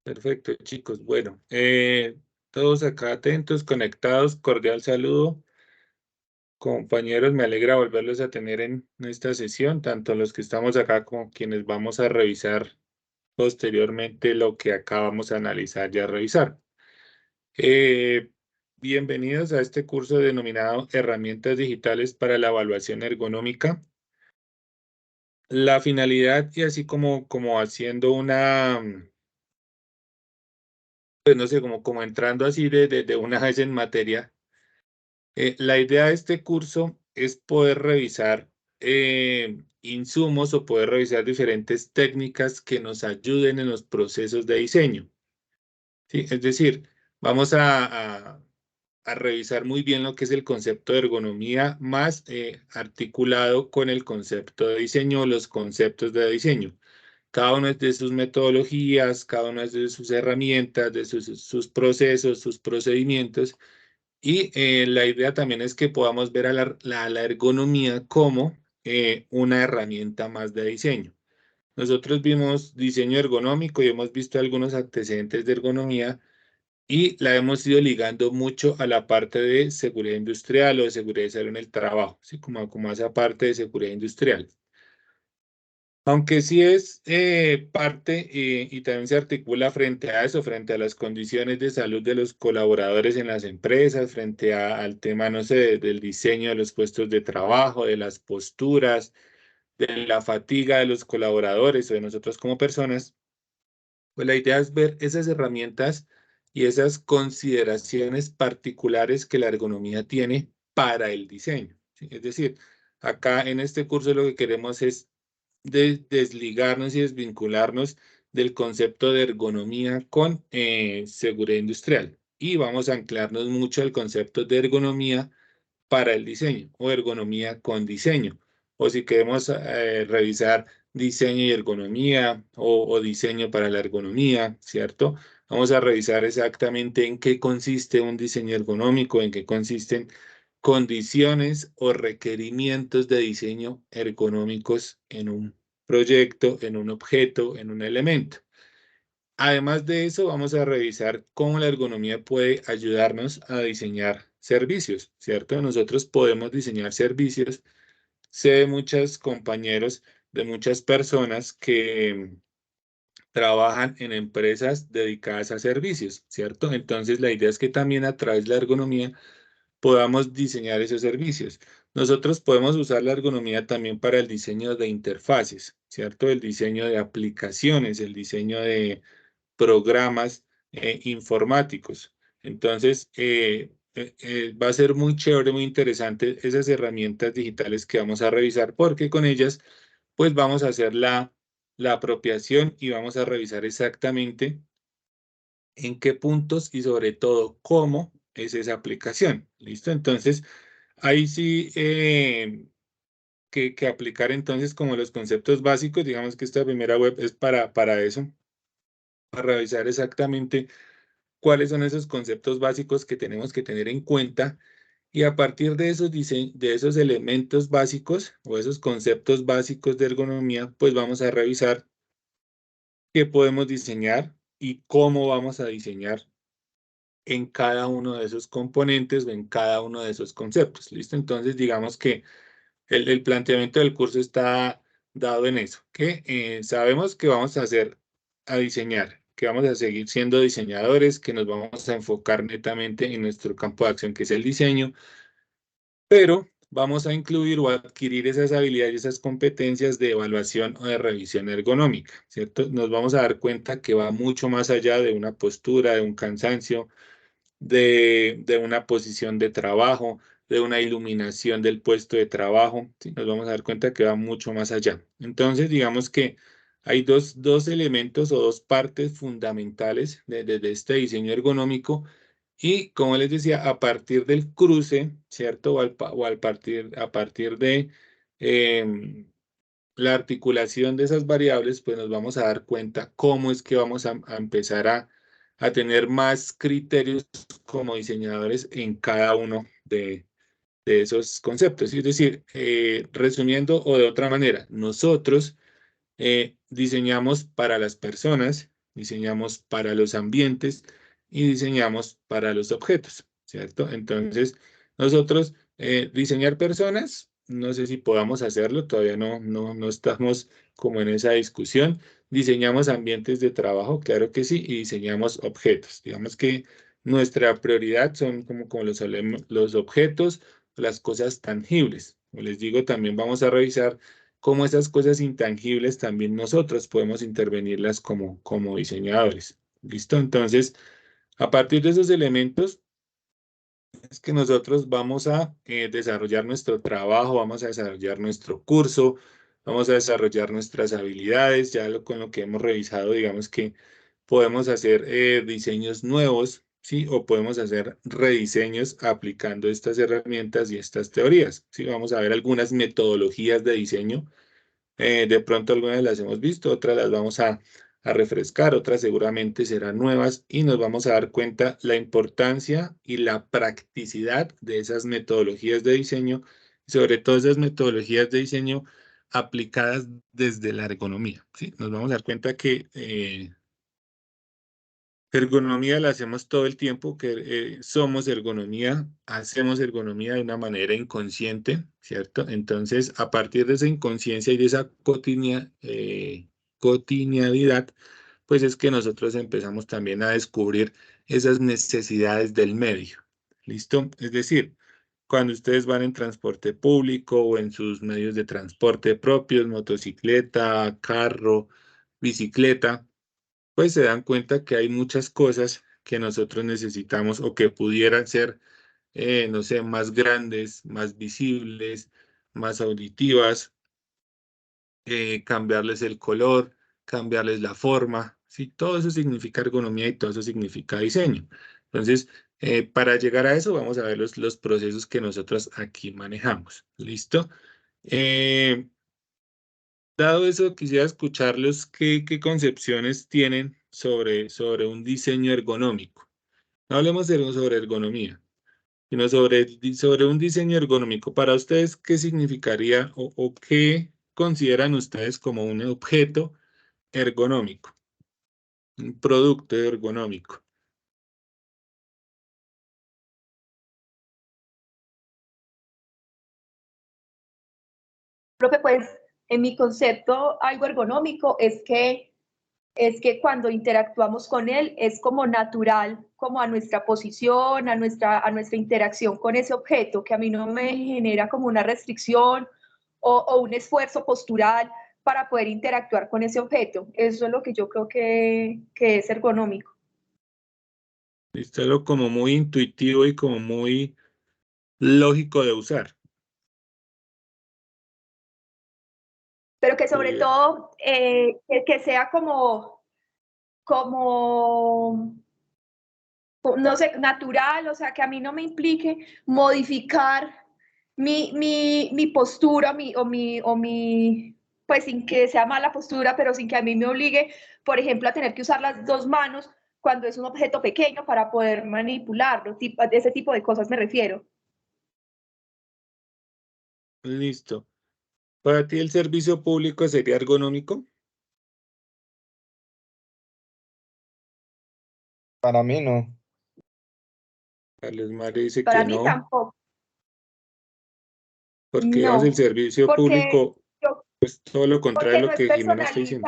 Perfecto, chicos. Bueno, todos acá atentos, conectados, cordial saludo. Compañeros, me alegra volverlos a tener en esta sesión, tanto los que estamos acá como quienes vamos a revisar posteriormente lo que acabamos de analizar y a revisar. Eh, Bienvenidos a este curso denominado Herramientas Digitales para la Evaluación Ergonómica. La finalidad, y así como haciendo una, pues no sé, como entrando así de una vez en materia. La idea de este curso es poder revisar insumos o poder revisar diferentes técnicas que nos ayuden en los procesos de diseño, ¿sí? Es decir, vamos a revisar muy bien lo que es el concepto de ergonomía más articulado con el concepto de diseño, los conceptos de diseño. Cada uno es de sus metodologías, cada uno es de sus herramientas, de sus procesos, sus procedimientos. Y la idea también es que podamos ver a la ergonomía como una herramienta más de diseño. Nosotros vimos diseño ergonómico y hemos visto algunos antecedentes de ergonomía y la hemos ido ligando mucho a la parte de seguridad industrial o de seguridad y salud en el trabajo, ¿sí? Como esa parte de seguridad industrial. Aunque sí es parte y también se articula frente a eso, frente a las condiciones de salud de los colaboradores en las empresas, frente al tema, no sé, del diseño de los puestos de trabajo, de las posturas, de la fatiga de los colaboradores o de nosotros como personas, pues la idea es ver esas herramientas y esas consideraciones particulares que la ergonomía tiene para el diseño, ¿sí? Es decir, acá en este curso lo que queremos es desligarnos y desvincularnos del concepto de ergonomía con seguridad industrial. Y vamos a anclarnos mucho al concepto de ergonomía para el diseño o ergonomía con diseño. O si queremos revisar diseño y ergonomía o diseño para la ergonomía, ¿cierto? Vamos a revisar exactamente en qué consiste un diseño ergonómico, en qué consisten condiciones o requerimientos de diseño ergonómicos en un proyecto, en un objeto, en un elemento. Además de eso, vamos a revisar cómo la ergonomía puede ayudarnos a diseñar servicios, ¿cierto? Nosotros podemos diseñar servicios. Sé de muchos compañeros, de muchas personas que trabajan en empresas dedicadas a servicios, ¿cierto? Entonces, la idea es que también a través de la ergonomía podamos diseñar esos servicios. Nosotros podemos usar la ergonomía también para el diseño de interfaces, ¿cierto? El diseño de aplicaciones, el diseño de programas informáticos. Entonces, va a ser muy chévere, muy interesante esas herramientas digitales que vamos a revisar porque con ellas, pues vamos a hacer la apropiación y vamos a revisar exactamente en qué puntos y sobre todo cómo es esa aplicación. ¿Listo? Entonces, ahí sí que aplicar entonces como los conceptos básicos, digamos que esta primera web es para eso, para revisar exactamente cuáles son esos conceptos básicos que tenemos que tener en cuenta y a partir de de esos elementos básicos o esos conceptos básicos de ergonomía, pues vamos a revisar qué podemos diseñar y cómo vamos a diseñar en cada uno de esos componentes o en cada uno de esos conceptos. ¿Listo? Entonces, digamos que el planteamiento del curso está dado en eso, que sabemos que vamos a hacer, a diseñar, que vamos a seguir siendo diseñadores, que nos vamos a enfocar netamente en nuestro campo de acción, que es el diseño, pero vamos a incluir o adquirir esas habilidades y esas competencias de evaluación o de revisión ergonómica, ¿cierto? Nos vamos a dar cuenta que va mucho más allá de una postura, de un cansancio, de una posición de trabajo, de una iluminación del puesto de trabajo, ¿sí? Nos vamos a dar cuenta que va mucho más allá. Entonces, digamos que hay dos elementos o dos partes fundamentales de este diseño ergonómico y, como les decía, a partir del cruce, ¿cierto? A partir de la articulación de esas variables, pues nos vamos a dar cuenta cómo es que vamos a empezar a tener más criterios como diseñadores en cada uno de esos conceptos. Es decir, resumiendo o de otra manera, nosotros diseñamos para las personas, diseñamos para los ambientes y diseñamos para los objetos, ¿cierto? Entonces, nosotros diseñar personas, no sé si podamos hacerlo, todavía no estamos como en esa discusión. Diseñamos ambientes de trabajo, claro que sí, y diseñamos objetos. Digamos que nuestra prioridad son como los objetos, las cosas tangibles. Como les digo, también vamos a revisar cómo esas cosas intangibles también nosotros podemos intervenirlas como diseñadores. ¿Listo? Entonces, a partir de esos elementos, es que nosotros vamos a desarrollar nuestro trabajo, vamos a desarrollar nuestro curso, vamos a desarrollar nuestras habilidades, con lo que hemos revisado, digamos que podemos hacer diseños nuevos, ¿sí? O podemos hacer rediseños aplicando estas herramientas y estas teorías, ¿sí? Vamos a ver algunas metodologías de diseño. De pronto algunas las hemos visto, otras las vamos a refrescar, otras seguramente serán nuevas y nos vamos a dar cuenta la importancia y la practicidad de esas metodologías de diseño, sobre todo esas metodologías de diseño aplicadas desde la ergonomía, ¿sí? Nos vamos a dar cuenta que ergonomía la hacemos todo el tiempo, que somos ergonomía, hacemos ergonomía de una manera inconsciente, ¿cierto? Entonces, a partir de esa inconsciencia y de esa cotidianidad, pues es que nosotros empezamos también a descubrir esas necesidades del medio, ¿listo? Es decir, cuando ustedes van en transporte público o en sus medios de transporte propios, motocicleta, carro, bicicleta, pues se dan cuenta que hay muchas cosas que nosotros necesitamos o que pudieran ser, no sé, más grandes, más visibles, más auditivas, cambiarles el color, cambiarles la forma, ¿sí? Todo eso significa ergonomía y todo eso significa diseño. Entonces, para llegar a eso, vamos a ver los procesos que nosotros aquí manejamos. ¿Listo? Eh, Dado eso, quisiera escucharlos qué concepciones tienen sobre un diseño ergonómico. No hablemos sobre ergonomía, sino sobre un diseño ergonómico. Para ustedes, ¿qué significaría o qué consideran ustedes como un objeto ergonómico, un producto ergonómico? Creo que pues en mi concepto algo ergonómico es que cuando interactuamos con él es como natural, como a nuestra posición, a nuestra interacción con ese objeto, que a mí no me genera como una restricción o un esfuerzo postural para poder interactuar con ese objeto. Eso es lo que yo creo que es ergonómico. Listo, algo como muy intuitivo y como muy lógico de usar. Pero que sobre Bien. todo que sea como no sé, natural, o sea, que a mí no me implique modificar mi postura pues sin que sea mala postura, pero sin que a mí me obligue, por ejemplo, a tener que usar las dos manos cuando es un objeto pequeño para poder manipularlo, de ese tipo de cosas me refiero. Listo. ¿Para ti el servicio público sería ergonómico? Para mí no. Carlos Mario dice Para que mí no, tampoco, porque digamos el no, servicio porque, público, pues todo lo contrario porque de no lo es que Jimena está diciendo.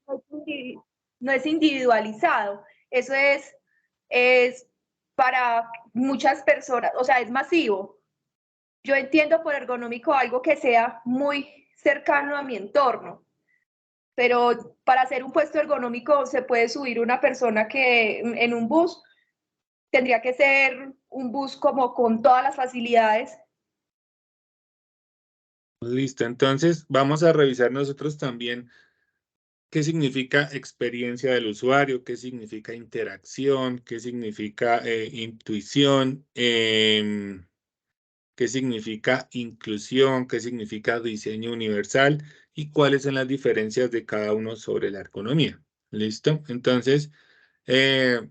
personalizado, no es individualizado. Eso es para muchas personas, o sea, es masivo. Yo entiendo por ergonómico algo que sea muy cercano a mi entorno, pero para hacer un puesto ergonómico se puede subir una persona que en un bus tendría que ser un bus como con todas las facilidades. Listo, entonces vamos a revisar nosotros también qué significa experiencia del usuario, qué significa interacción, qué significa intuición, qué significa inclusión, qué significa diseño universal y cuáles son las diferencias de cada uno sobre la ergonomía. ¿Listo? Entonces, eh,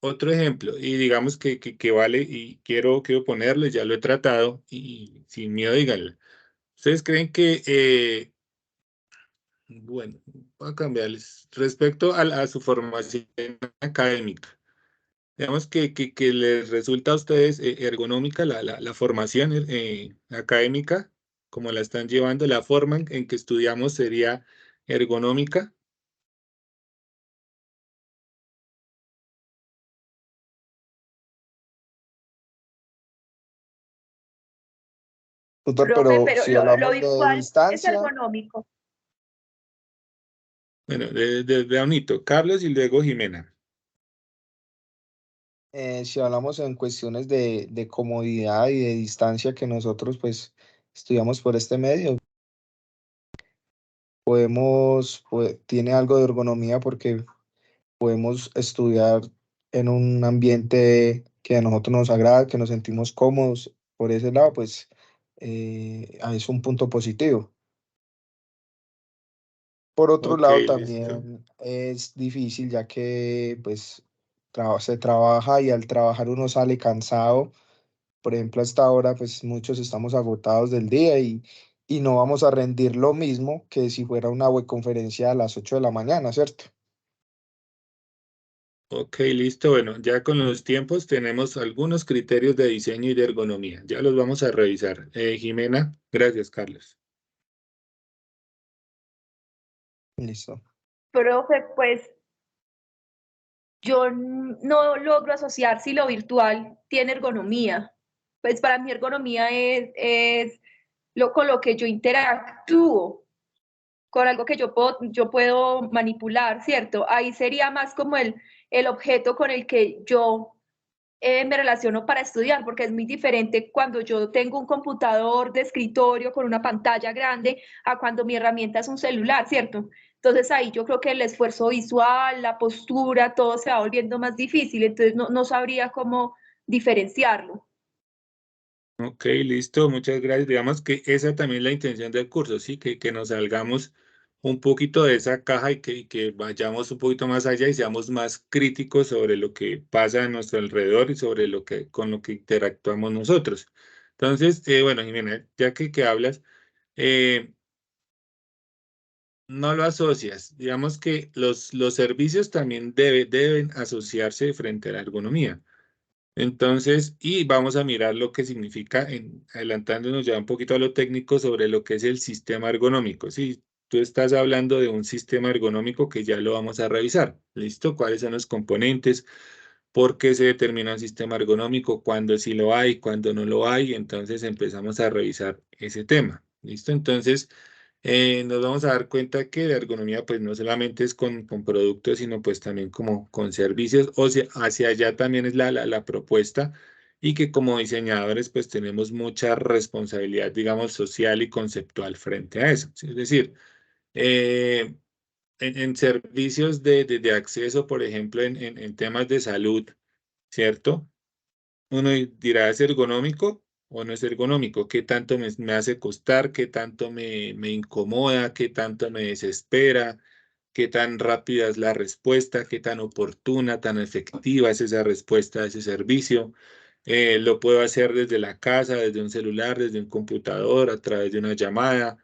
otro ejemplo, y digamos que vale, y quiero ponerle, ya lo he tratado, y sin miedo díganlo. ¿Ustedes creen que Bueno, voy a cambiarles. Respecto a su formación académica, digamos que les resulta a ustedes ergonómica la formación académica, como la están llevando, la forma en que estudiamos sería ergonómica. Tutor, Profe, pero pero si lo hablamos de virtual es distancia, ergonómico. Bueno, de Aunito, Carlos y luego Jimena. si hablamos en cuestiones de comodidad y de distancia que nosotros pues estudiamos por este medio, tiene algo de ergonomía porque podemos estudiar en un ambiente que a nosotros nos agrada, que nos sentimos cómodos. Por ese lado, pues es un punto positivo. Por otro Ok, lado, listo. también es difícil ya que pues se trabaja y al trabajar uno sale cansado. Por ejemplo, hasta ahora pues muchos estamos agotados del día y no vamos a rendir lo mismo que si fuera una webconferencia a las 8 de la mañana, ¿cierto? Ok, listo. Bueno, ya con los tiempos tenemos algunos criterios de diseño y de ergonomía. Ya los vamos a revisar. Jimena, gracias, Carlos. Listo. Profe, pues yo no logro asociar si lo virtual tiene ergonomía. Pues para mí ergonomía es con lo que yo interactúo, con algo que yo puedo manipular, ¿cierto? Ahí sería más como el objeto con el que yo me relaciono para estudiar, porque es muy diferente cuando yo tengo un computador de escritorio con una pantalla grande a cuando mi herramienta es un celular, ¿cierto? Entonces ahí yo creo que el esfuerzo visual, la postura, todo se va volviendo más difícil, entonces no sabría cómo diferenciarlo. Ok, listo, muchas gracias. Digamos que esa también es la intención del curso, ¿sí? Que nos salgamos un poquito de esa caja y que vayamos un poquito más allá y seamos más críticos sobre lo que pasa a nuestro alrededor y sobre con lo que interactuamos nosotros. Entonces, bueno, Jimena, ya que hablas, eh, no lo asocias. Digamos que los servicios también deben asociarse frente a la ergonomía. Entonces, y vamos a mirar lo que significa, adelantándonos ya un poquito a lo técnico sobre lo que es el sistema ergonómico. Si tú estás hablando de un sistema ergonómico que ya lo vamos a revisar, ¿listo? ¿Cuáles son los componentes? ¿Por qué se determina un sistema ergonómico? ¿Cuándo sí lo hay? ¿Cuándo no lo hay? Entonces empezamos a revisar ese tema, ¿listo? Entonces, nos vamos a dar cuenta que la ergonomía pues no solamente es con productos, sino pues también como con servicios, o sea, hacia allá también es la propuesta y que como diseñadores pues tenemos mucha responsabilidad, digamos, social y conceptual frente a eso. ¿Sí? Es decir, eh, en servicios de acceso, por ejemplo, en temas de salud, ¿cierto? Uno dirá, ¿es ergonómico o no es ergonómico? ¿Qué tanto me hace costar? ¿Qué tanto me incomoda? ¿Qué tanto me desespera? ¿Qué tan rápida es la respuesta? ¿Qué tan oportuna, tan efectiva es esa respuesta a ese servicio? Lo puedo hacer desde la casa, desde un celular, desde un computador, a través de una llamada.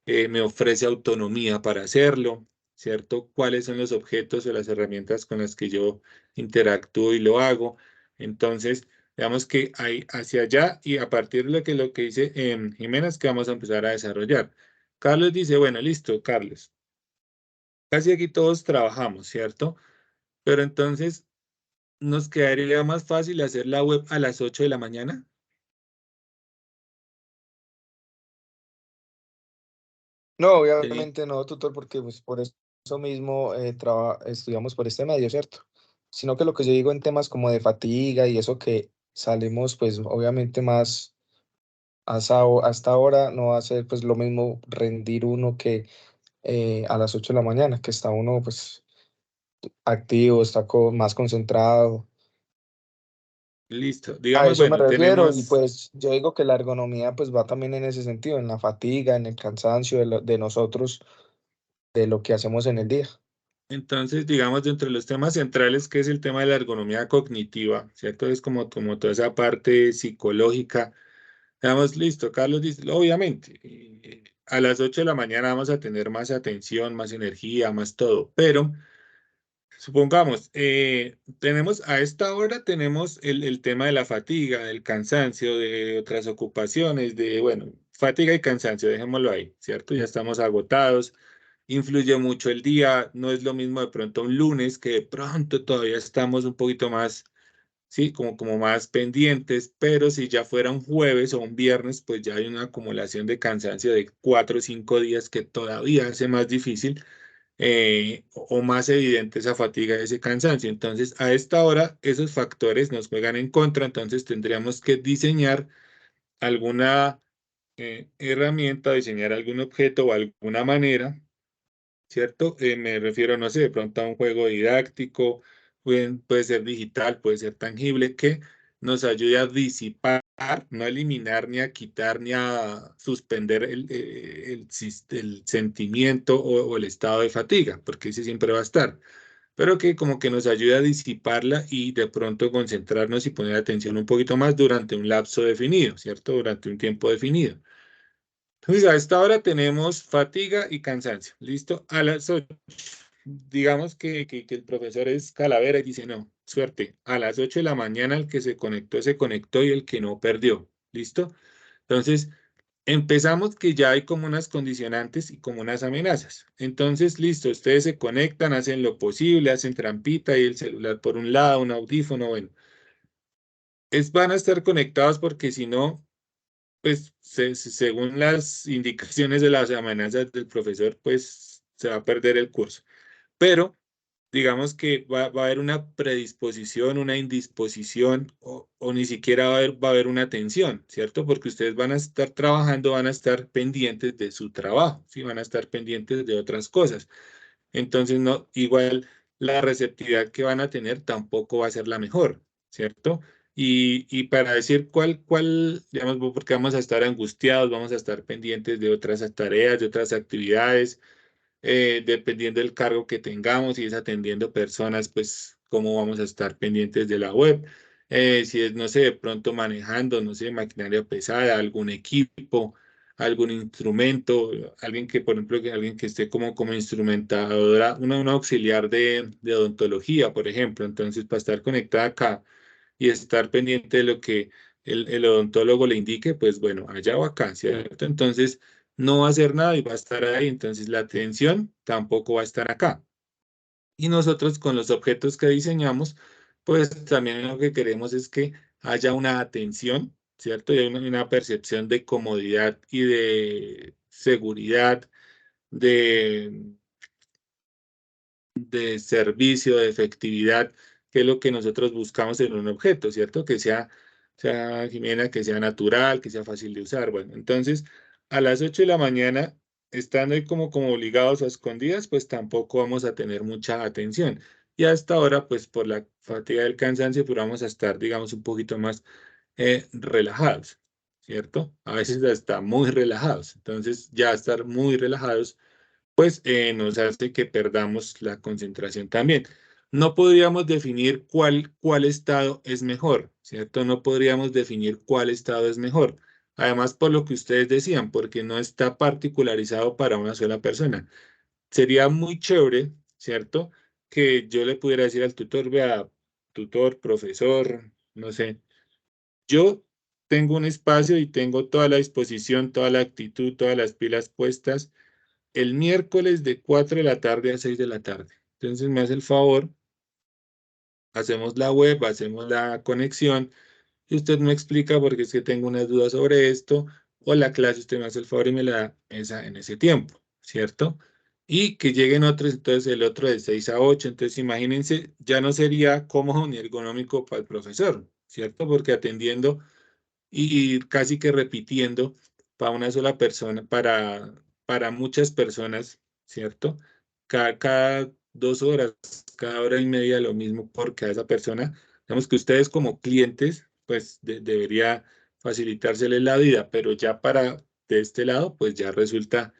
Me ofrece autonomía para hacerlo, ¿cierto? ¿Cuáles son los objetos o las herramientas con las que yo interactúo y lo hago? Entonces, digamos que hay hacia allá y a partir de lo que dice Jimena es que vamos a empezar a desarrollar. Carlos dice, bueno, listo, Carlos. Casi aquí todos trabajamos, ¿cierto? Pero entonces nos quedaría más fácil hacer la web a las 8 de la mañana. No, Sí. obviamente no, tutor, porque pues por eso mismo estudiamos por este medio, ¿cierto? Sino que lo que yo digo en temas como de fatiga y eso que salimos pues obviamente más hasta ahora no va a ser pues lo mismo rendir uno que a las 8 de la mañana, que está uno pues activo, está más concentrado. Listo. A Digamos, eso me bueno, refiero y tenemos, pues yo digo que la ergonomía pues va también en ese sentido, en la fatiga, en el cansancio de nosotros, de lo que hacemos en el día. entonces, digamos, dentro de los temas centrales, que es el tema de la ergonomía cognitiva, ¿cierto? Es como toda esa parte psicológica. Digamos, listo, Carlos dice, obviamente. a las 8 de la mañana vamos a tener más atención, más energía, más todo, pero supongamos, tenemos a esta hora tenemos el tema de la fatiga, del cansancio, de otras ocupaciones, de, bueno, fatiga y cansancio, dejémoslo ahí, ¿cierto? Ya estamos agotados, influye mucho el día, no es lo mismo de pronto un lunes que de pronto todavía estamos un poquito más, sí, como más pendientes, pero si ya fuera un jueves o un viernes, pues ya hay una acumulación de cansancio de 4 o 5 días que todavía hace más difícil o más evidente esa fatiga, ese cansancio. Entonces, a esta hora, esos factores nos juegan en contra, entonces tendríamos que diseñar alguna herramienta, diseñar algún objeto o alguna manera, ¿cierto? Me refiero, no sé, de pronto a un juego didáctico, puede ser digital, puede ser tangible, que nos ayude a disipar, no a eliminar, ni a quitar, ni a suspender el sentimiento o el estado de fatiga, porque ese siempre va a estar, pero que como que nos ayude a disiparla y de pronto concentrarnos y poner atención un poquito más durante un lapso definido, ¿cierto? Durante un tiempo definido. Entonces, a esta hora tenemos fatiga y cansancio. ¿Listo? A las 8, digamos que el profesor es calavera y dice, no, suerte. A las 8 de la mañana el que se conectó y el que no perdió. ¿Listo? Entonces, empezamos que ya hay como unas condicionantes y como unas amenazas. Entonces, listo, ustedes se conectan, hacen lo posible, hacen trampita y el celular por un lado, un audífono, bueno. Van a estar conectados porque si no pues según las indicaciones de las amenazas del profesor, pues se va a perder el curso. Pero digamos que va a haber una predisposición, una indisposición o ni siquiera va a haber una tensión, ¿cierto? Porque ustedes van a estar trabajando, van a estar pendientes de su trabajo, ¿sí? Van a estar pendientes de otras cosas. Entonces, no, igual la receptividad que van a tener tampoco va a ser la mejor, ¿cierto? Y para decir digamos, porque vamos a estar angustiados, vamos a estar pendientes de otras tareas, de otras actividades, dependiendo del cargo que tengamos, si es atendiendo personas, pues cómo vamos a estar pendientes de la web, si es, no sé, de pronto manejando, no sé, maquinaria pesada, algún equipo, algún instrumento, alguien que, por ejemplo, alguien que esté como instrumentadora, una auxiliar de odontología, por ejemplo, entonces para estar conectada acá y estar pendiente de lo que el odontólogo le indique, pues bueno, allá o acá, ¿cierto? Entonces, no va a hacer nada y va a estar ahí, entonces la atención tampoco va a estar acá. Y nosotros con los objetos que diseñamos, pues también lo que queremos es que haya una atención, ¿cierto? Y hay una percepción de comodidad y de seguridad, de de servicio, de efectividad, que es lo que nosotros buscamos en un objeto, ¿cierto? Que sea Jimena, que sea natural, que sea fácil de usar. Bueno, entonces, a las 8 de la mañana, estando ahí como obligados a escondidas, pues tampoco vamos a tener mucha atención. Y hasta ahora, pues por la fatiga del cansancio, pues vamos a estar, digamos, un poquito más relajados, ¿cierto? A veces hasta muy relajados. Entonces, ya estar muy relajados pues nos hace que perdamos la concentración también. No podríamos definir cuál estado es mejor, ¿cierto? No podríamos definir cuál estado es mejor. Además, por lo que ustedes decían, porque no está particularizado para una sola persona. Sería muy chévere, ¿cierto? Que yo le pudiera decir al tutor, vea, tutor, profesor, no sé, yo tengo un espacio y tengo toda la disposición, toda la actitud, todas las pilas puestas el miércoles de 4 de la tarde a 6 de la tarde. Entonces me hace el favor, hacemos la web, hacemos la conexión y usted me explica porque es que tengo unas dudas sobre esto o la clase usted me hace el favor y me la da en ese tiempo, ¿cierto? Y que lleguen otros, entonces el otro de 6 a 8, entonces imagínense, ya no sería cómodo ni ergonómico para el profesor, ¿cierto? Porque atendiendo y casi que repitiendo para una sola persona, para muchas personas, ¿cierto? Cada 2 horas, cada hora y media lo mismo por cada esa persona. Digamos que ustedes como clientes, pues debería facilitárseles la vida, pero ya de este lado, pues ya resulta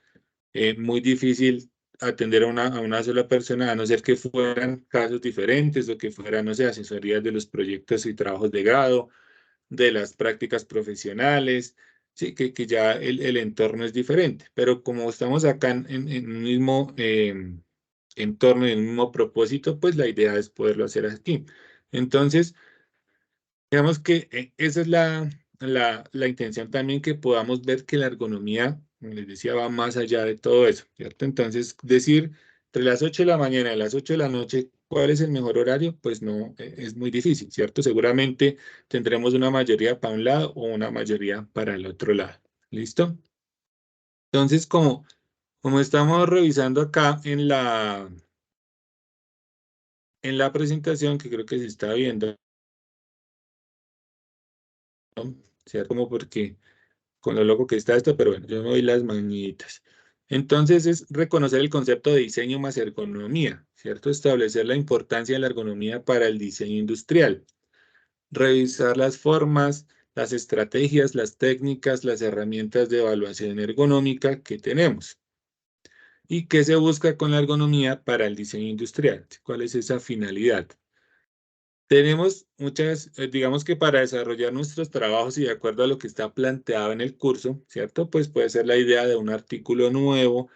muy difícil atender a una sola persona, a no ser que fueran casos diferentes o que fueran, no sé, asesorías de los proyectos y trabajos de grado de las prácticas profesionales, sí, que ya el entorno es diferente. Pero como estamos acá en un mismo entorno, en un mismo propósito, pues la idea es poderlo hacer aquí. Entonces, digamos que esa es la intención también, que podamos ver que la ergonomía, como les decía, va más allá de todo eso, ¿cierto? Entonces, decir entre las 8 de la mañana y las 8 de la noche, ¿cuál es el mejor horario? Pues no, es muy difícil, ¿cierto? Seguramente tendremos una mayoría para un lado o una mayoría para el otro lado. ¿Listo? Entonces, como estamos revisando acá en la presentación, que creo que se está viendo, ¿no? ¿Cierto? Como porque con lo loco que está esto, pero bueno, yo me doy las mañitas. Entonces es reconocer el concepto de diseño más ergonomía, ¿cierto? Establecer la importancia de la ergonomía para el diseño industrial. Revisar las formas, las estrategias, las técnicas, las herramientas de evaluación ergonómica que tenemos. ¿Y qué se busca con la ergonomía para el diseño industrial? ¿Cuál es esa finalidad? Tenemos muchas, digamos que para desarrollar nuestros trabajos y de acuerdo a lo que está planteado en el curso, ¿cierto? Pues puede ser la idea de un artículo nuevo,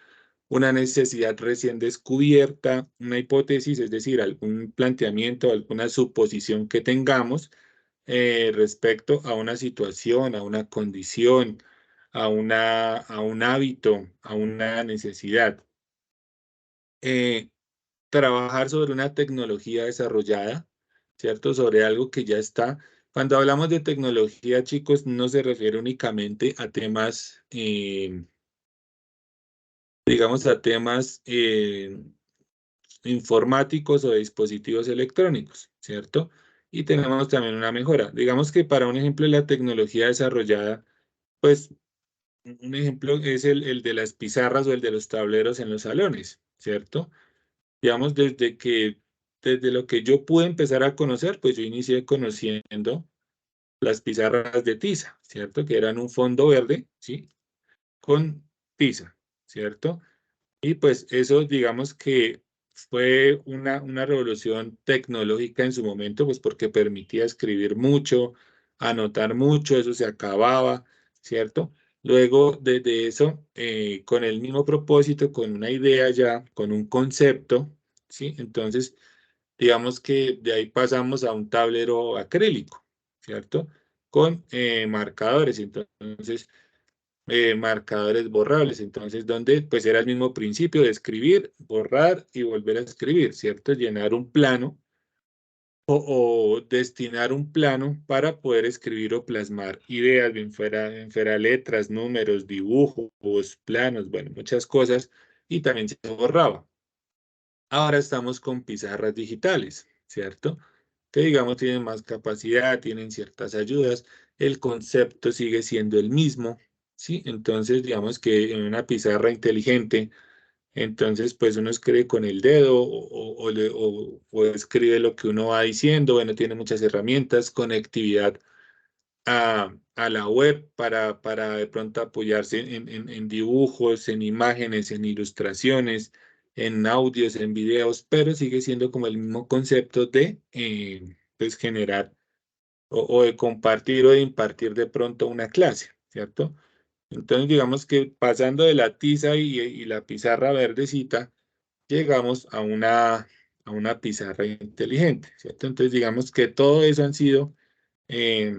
una necesidad recién descubierta, una hipótesis, es decir, algún planteamiento, alguna suposición que tengamos respecto a una situación, a una condición, a un hábito, a una necesidad. Trabajar sobre una tecnología desarrollada, ¿cierto? Sobre algo que ya está. Cuando hablamos de tecnología, chicos, no se refiere únicamente a temas, digamos, a temas informáticos o de dispositivos electrónicos, ¿cierto? Y tenemos también una mejora. Digamos que para un ejemplo de la tecnología desarrollada, pues un ejemplo es el de las pizarras o el de los tableros en los salones, ¿cierto? Digamos, desde lo que yo pude empezar a conocer, pues yo inicié conociendo las pizarras de tiza, ¿cierto? Que eran un fondo verde, ¿sí? Con tiza, ¿cierto? Y pues eso, digamos que fue una revolución tecnológica en su momento, pues porque permitía escribir mucho, anotar mucho, eso se acababa, ¿cierto? Luego, desde eso, con el mismo propósito, con una idea ya, con un concepto, ¿sí? Entonces, digamos que de ahí pasamos a un tablero acrílico, ¿cierto? Con marcadores. Entonces, marcadores borrables. Entonces, donde pues era el mismo principio de escribir, borrar y volver a escribir, ¿cierto? Llenar un plano o destinar un plano para poder escribir o plasmar ideas, bien fuera letras, números, dibujos, planos, bueno, muchas cosas, y también se borraba. Ahora estamos con pizarras digitales, ¿cierto? Que digamos tienen más capacidad, tienen ciertas ayudas, el concepto sigue siendo el mismo, ¿sí? Entonces, digamos que en una pizarra inteligente, entonces pues uno escribe con el dedo o escribe lo que uno va diciendo, bueno, tiene muchas herramientas, conectividad a la web para de pronto apoyarse en dibujos, en imágenes, en ilustraciones, en audios, en videos, pero sigue siendo como el mismo concepto de pues generar o de compartir o de impartir de pronto una clase, ¿cierto? Entonces digamos que pasando de la tiza y la pizarra verdecita, llegamos a una pizarra inteligente, ¿cierto? Entonces digamos que todo eso han sido eh,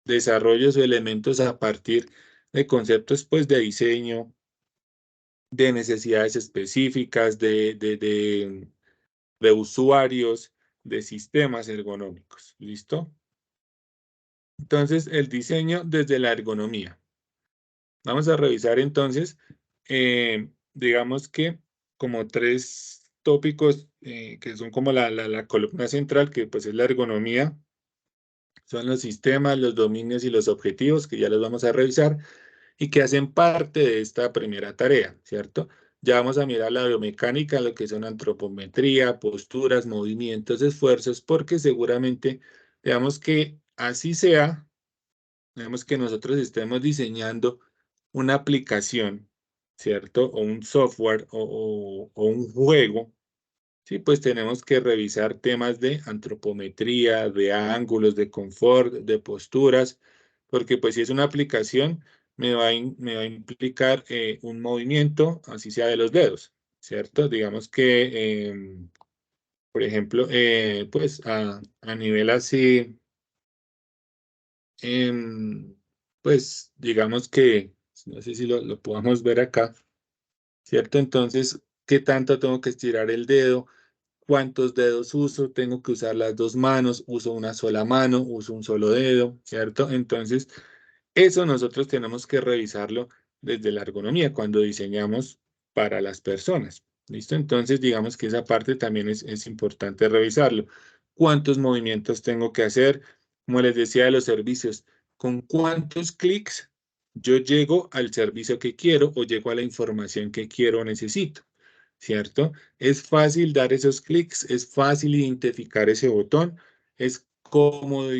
desarrollos o elementos a partir de conceptos pues de diseño, de necesidades específicas, de usuarios, de sistemas ergonómicos. ¿Listo? Entonces, el diseño desde la ergonomía. Vamos a revisar entonces, digamos que como tres tópicos que son como la columna central, que pues es la ergonomía, son los sistemas, los dominios y los objetivos, que ya los vamos a revisar y que hacen parte de esta primera tarea, ¿cierto? Ya vamos a mirar la biomecánica, lo que son antropometría, posturas, movimientos, esfuerzos, porque seguramente, veamos que así sea, digamos que nosotros estemos diseñando una aplicación, ¿cierto? O un software o un juego. Sí, pues tenemos que revisar temas de antropometría, de ángulos, de confort, de posturas, porque pues si es una aplicación, me va a implicar un movimiento, así sea de los dedos, ¿cierto? Digamos que, por ejemplo, pues a nivel así, pues digamos que, no sé si lo podamos ver acá, ¿cierto? Entonces, ¿qué tanto tengo que estirar el dedo? ¿Cuántos dedos uso? Tengo que usar las dos manos, uso una sola mano, uso un solo dedo, ¿cierto? Entonces, eso nosotros tenemos que revisarlo desde la ergonomía cuando diseñamos para las personas. ¿Listo? Entonces, digamos que esa parte también es importante revisarlo. ¿Cuántos movimientos tengo que hacer? Como les decía de los servicios, ¿con cuántos clics yo llego al servicio que quiero o llego a la información que quiero o necesito? ¿Cierto? Es fácil dar esos clics, es fácil identificar ese botón, es cómodo,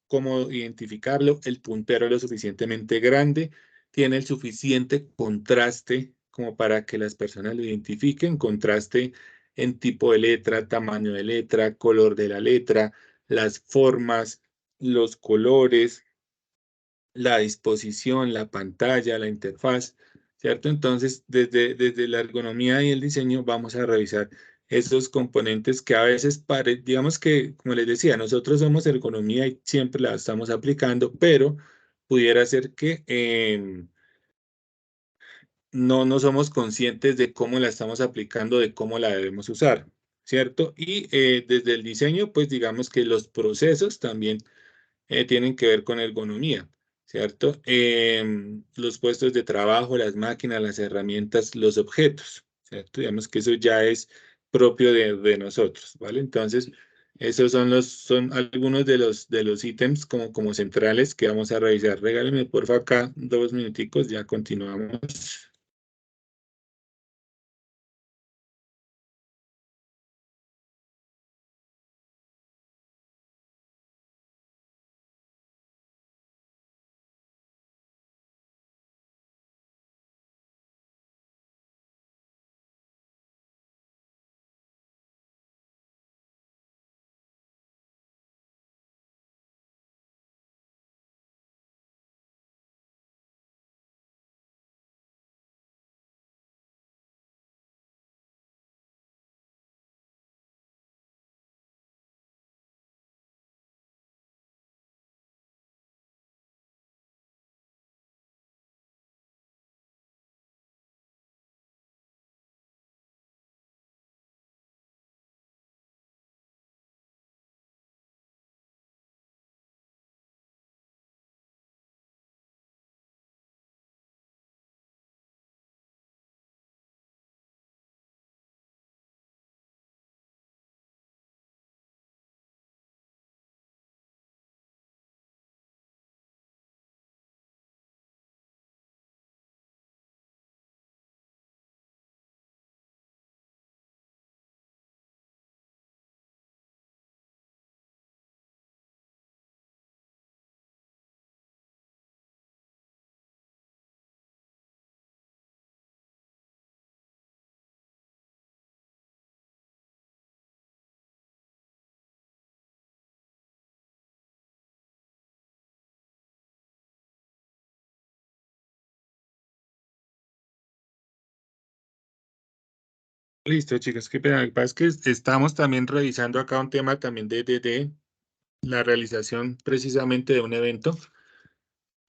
cómodo identificarlo, el puntero es lo suficientemente grande, tiene el suficiente contraste como para que las personas lo identifiquen, contraste en tipo de letra, tamaño de letra, color de la letra, las formas, los colores, la disposición, la pantalla, la interfaz, ¿cierto? Entonces, desde la ergonomía y el diseño vamos a revisar esos componentes que a veces, digamos que, como les decía, nosotros somos ergonomía y siempre la estamos aplicando, pero pudiera ser que no somos conscientes de cómo la estamos aplicando, de cómo la debemos usar, ¿cierto? Y desde el diseño, pues digamos que los procesos también tienen que ver con ergonomía, ¿cierto? Los puestos de trabajo, las máquinas, las herramientas, los objetos, ¿cierto? Digamos que eso ya es propio de nosotros, ¿vale? Entonces, esos son algunos de los ítems como centrales que vamos a revisar. Regáleme, porfa, acá 2 minuticos, ya continuamos. Listo, chicos, qué pena. Lo que pasa es que estamos también revisando acá un tema también de la realización precisamente de un evento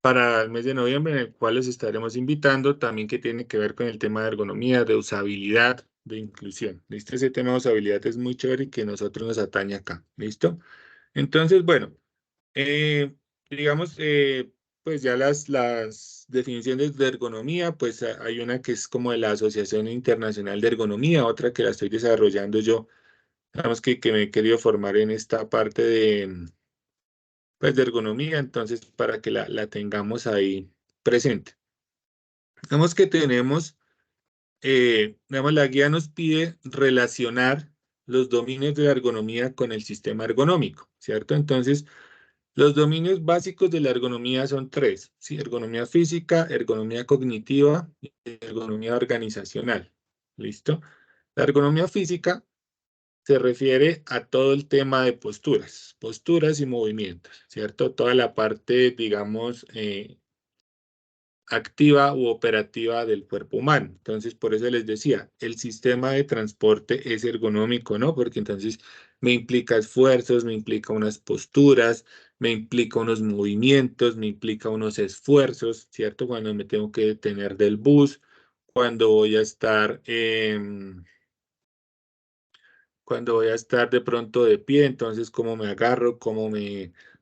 para el mes de noviembre, en el cual les estaremos invitando también que tiene que ver con el tema de ergonomía, de usabilidad, de inclusión. ¿Listo? Ese tema de usabilidad es muy chévere y que a nosotros nos atañe acá. ¿Listo? Entonces, bueno, digamos, pues ya las definiciones de ergonomía, pues hay una que es como de la Asociación Internacional de Ergonomía, otra que la estoy desarrollando yo, digamos que me he querido formar en esta parte pues, de ergonomía, entonces para que la tengamos ahí presente. Digamos que tenemos, digamos, la guía nos pide relacionar los dominios de la ergonomía con el sistema ergonómico, ¿cierto? Entonces, los dominios básicos de la ergonomía son tres, ¿sí? Ergonomía física, ergonomía cognitiva y ergonomía organizacional, ¿listo? La ergonomía física se refiere a todo el tema de posturas y movimientos, ¿cierto? Toda la parte, digamos, activa u operativa del cuerpo humano. Entonces, por eso les decía, el sistema de transporte es ergonómico, ¿no? Porque entonces me implica esfuerzos, me implica unas posturas, me implica unos movimientos, me implica unos esfuerzos, ¿cierto? Cuando me tengo que detener del bus, cuando voy a estar, cuando voy a estar de pronto de pie, entonces cómo me agarro,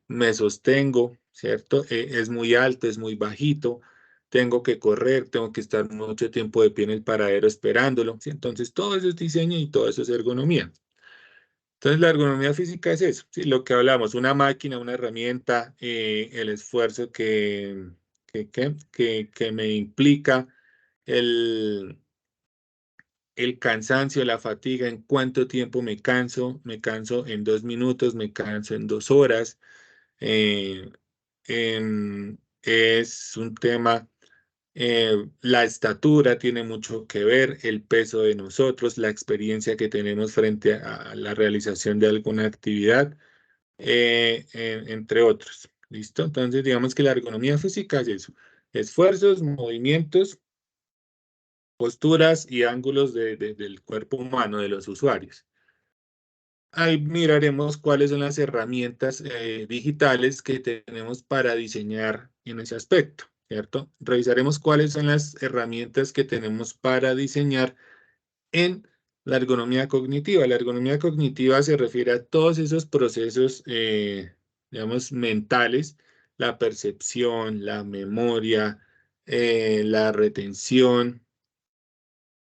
me sostengo, ¿cierto? Es muy alto, es muy bajito, tengo que correr, tengo que estar mucho tiempo de pie en el paradero esperándolo, ¿sí? Entonces todo eso es diseño y todo eso es ergonomía. Entonces la ergonomía física es eso, ¿sí? Lo que hablamos, una máquina, una herramienta, el esfuerzo que me implica, el cansancio, la fatiga, en cuánto tiempo me canso en 2 minutos, me canso en 2 horas. eh, es un tema, la estatura tiene mucho que ver, el peso de nosotros, la experiencia que tenemos frente a la realización de alguna actividad, entre otros. ¿Listo? Entonces, digamos que la ergonomía física es eso, esfuerzos, movimientos, posturas y ángulos del cuerpo humano de los usuarios. Ahí miraremos cuáles son las herramientas digitales que tenemos para diseñar en ese aspecto, ¿cierto? Revisaremos cuáles son las herramientas que tenemos para diseñar en la ergonomía cognitiva. La ergonomía cognitiva se refiere a todos esos procesos, digamos, mentales, la percepción, la memoria, la retención,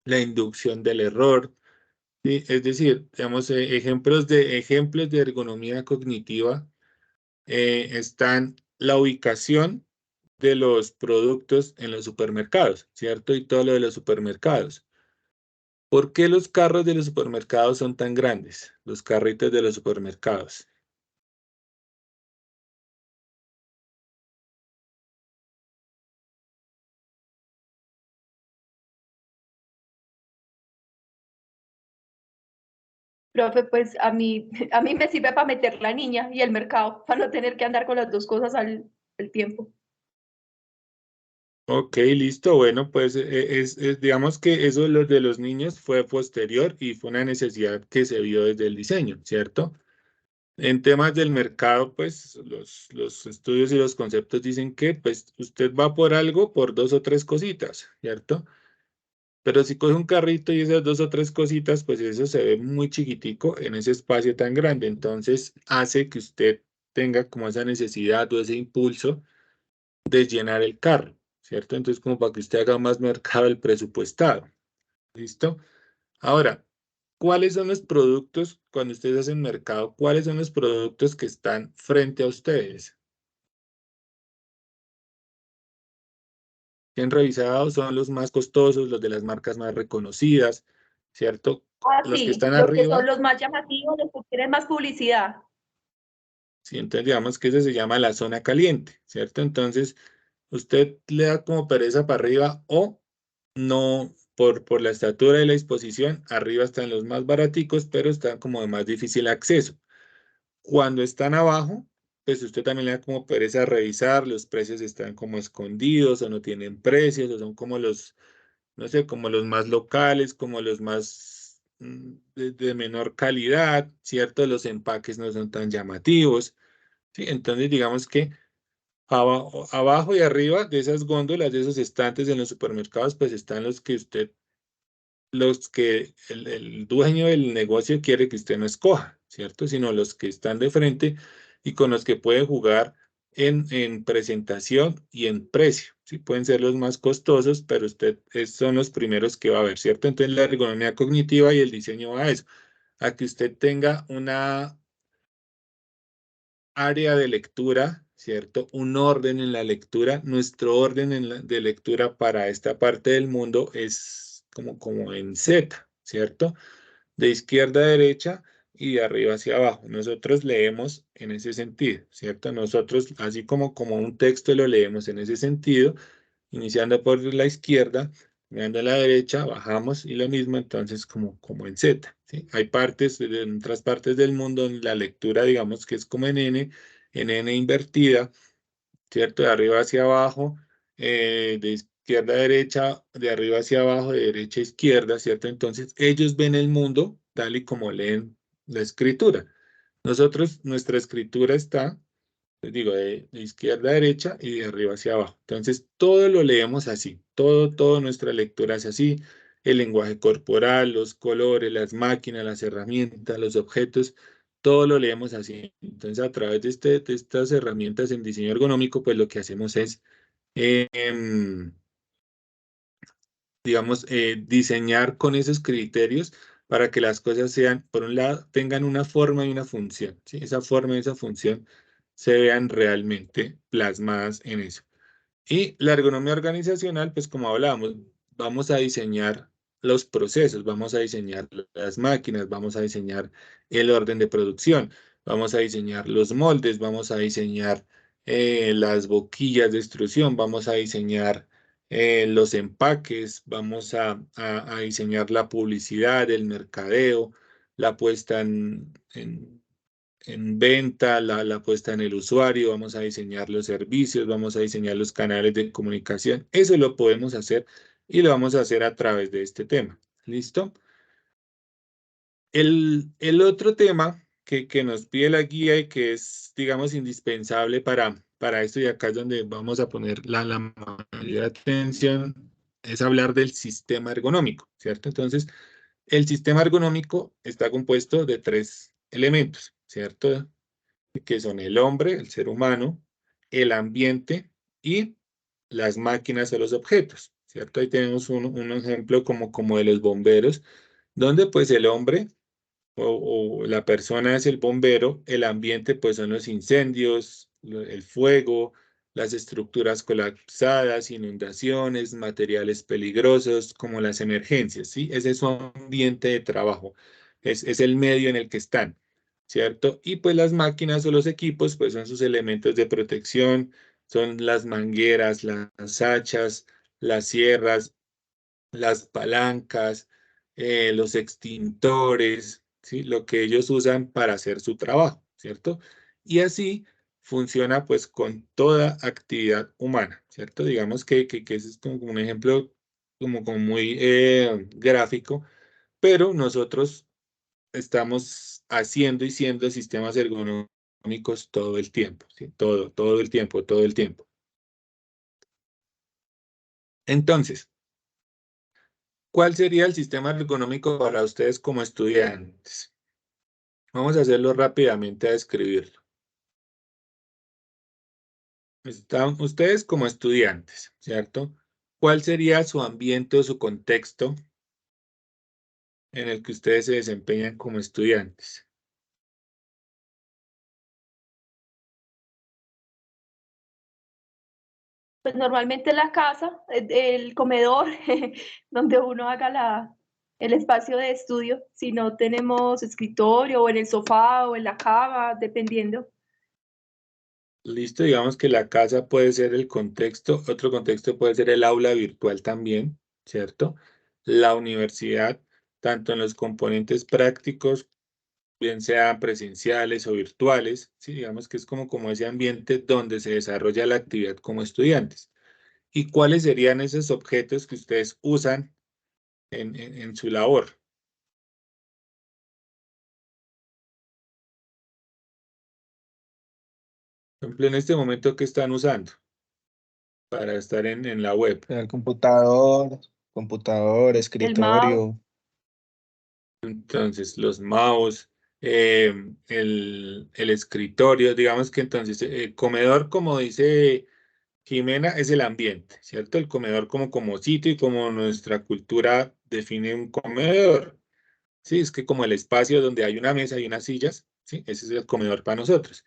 la inducción del error. Sí, es decir, digamos, ejemplos de ergonomía cognitiva, están la ubicación de los productos en los supermercados, ¿cierto? Y todo lo de los supermercados. ¿Por qué los carros de los supermercados son tan grandes? Los carritos de los supermercados. Profe, pues a mí me sirve para meter la niña y el mercado, para no tener que andar con las dos cosas al tiempo. Ok, listo. Bueno, pues digamos que eso lo de los niños fue posterior y fue una necesidad que se vio desde el diseño, ¿cierto? En temas del mercado, pues los estudios y los conceptos dicen que pues usted va por algo por 2 o 3 cositas, ¿cierto? Pero si coge un carrito y esas 2 o 3 cositas, pues eso se ve muy chiquitico en ese espacio tan grande. Entonces hace que usted tenga como esa necesidad o ese impulso de llenar el carro, ¿cierto? Entonces como para que usted haga más mercado del presupuestado. ¿Listo? Ahora, ¿cuáles son los productos, cuando ustedes hacen mercado, cuáles son los productos que están frente a ustedes? Que han revisado son los más costosos, los de las marcas más reconocidas, ¿cierto? Ah, Los que sí, están los que son arriba, los más llamativos, los que quieren más publicidad. sí, entonces digamos que ese se llama la zona caliente, ¿cierto? Entonces, usted le da como pereza para arriba o no, por la estatura y la disposición, arriba están los más baraticos, pero están como de más difícil acceso. Cuando están abajo, pues usted también le da como pereza revisar, los precios están como escondidos o no tienen precios o son como los, no sé, como los más locales, como los más de menor calidad, ¿cierto? Los empaques no son tan llamativos, ¿sí? Entonces digamos que abajo y arriba de esas góndolas, de esos estantes en los supermercados, pues están los que el dueño del negocio quiere que usted no escoja, ¿cierto? Sino los que están de frente y con los que puede jugar en presentación y en precio, ¿sí? Pueden ser los más costosos, pero usted son los primeros que va a ver, ¿cierto? Entonces la ergonomía cognitiva y el diseño va a eso, a que usted tenga una área de lectura, ¿cierto? Un orden en la lectura. Nuestro orden de lectura para esta parte del mundo es como en Z, ¿cierto? De izquierda a derecha y de arriba hacia abajo. Nosotros leemos en ese sentido, ¿cierto? Nosotros, así como un texto lo leemos en ese sentido, iniciando por la izquierda, mirando a la derecha, bajamos y lo mismo entonces como en Z, ¿sí? Hay partes, en otras partes del mundo, en la lectura, digamos que es como en N invertida, ¿cierto? De arriba hacia abajo, de izquierda a derecha, de arriba hacia abajo, de derecha a izquierda, ¿cierto? Entonces, ellos ven el mundo tal y como leen la escritura. Nosotros, nuestra escritura está, les digo, de izquierda a derecha y de arriba hacia abajo. Entonces, todo lo leemos así, todo nuestra lectura es así. El lenguaje corporal, los colores, las máquinas, las herramientas, los objetos, todo lo leemos así. Entonces, a través de estas herramientas en diseño ergonómico, pues lo que hacemos es, em, digamos, diseñar con esos criterios para que las cosas sean, por un lado, tengan una forma y una función, ¿sí? Esa forma y esa función se vean realmente plasmadas en eso. Y la ergonomía organizacional, pues como hablábamos, vamos a diseñar los procesos, vamos a diseñar las máquinas, vamos a diseñar el orden de producción, vamos a diseñar los moldes, vamos a diseñar las boquillas de extrusión, vamos a diseñar los empaques, vamos a diseñar la publicidad, el mercadeo, la puesta en venta, la puesta en el usuario, vamos a diseñar los servicios, vamos a diseñar los canales de comunicación. Eso lo podemos hacer y lo vamos a hacer a través de este tema. ¿Listo? El otro tema que nos pide la guía y que es, digamos, indispensable para esto, y acá es donde vamos a poner la mayor atención, es hablar del sistema ergonómico, ¿cierto? Entonces, el sistema ergonómico está compuesto de 3 elementos, ¿cierto? Que son el hombre, el ser humano, el ambiente y las máquinas o los objetos, ¿cierto? Ahí tenemos un ejemplo como de los bomberos, donde pues el hombre o la persona es el bombero, el ambiente pues son los incendios, el fuego, las estructuras colapsadas, inundaciones, materiales peligrosos, como las emergencias, ¿sí? Ese es su ambiente de trabajo, es el medio en el que están, ¿cierto? Y pues las máquinas o los equipos pues son sus elementos de protección, son las mangueras, las hachas, las sierras, las palancas, los extintores, ¿sí? Lo que ellos usan para hacer su trabajo, ¿cierto? Y así funciona pues con toda actividad humana, ¿cierto? Digamos que ese es como un ejemplo como muy gráfico, pero nosotros estamos haciendo y siendo sistemas ergonómicos todo el tiempo, ¿sí? Todo el tiempo, todo el tiempo. Entonces, ¿cuál sería el sistema ergonómico para ustedes como estudiantes? Vamos a hacerlo rápidamente a describirlo. Están ustedes como estudiantes, ¿cierto? ¿Cuál sería su ambiente o su contexto en el que ustedes se desempeñan como estudiantes? Pues normalmente la casa, el comedor, donde uno haga el espacio de estudio, si no tenemos escritorio o en el sofá o en la cama, dependiendo. Listo, digamos que la casa puede ser el contexto, otro contexto puede ser el aula virtual también, ¿cierto? La universidad, tanto en los componentes prácticos, bien sean presenciales o virtuales, ¿sí? Digamos que es como ese ambiente donde se desarrolla la actividad como estudiantes. ¿Y cuáles serían esos objetos que ustedes usan en su labor? Por ejemplo, en este momento, ¿qué están usando para estar en la web? El computador, El mouse, escritorio. Entonces, los mouse, el escritorio, digamos que entonces, el comedor, como dice Jimena, es el ambiente, ¿cierto? El comedor como sitio y como nuestra cultura define un comedor. Sí, es que como el espacio donde hay una mesa y unas sillas, ¿sí? Ese es el comedor para nosotros.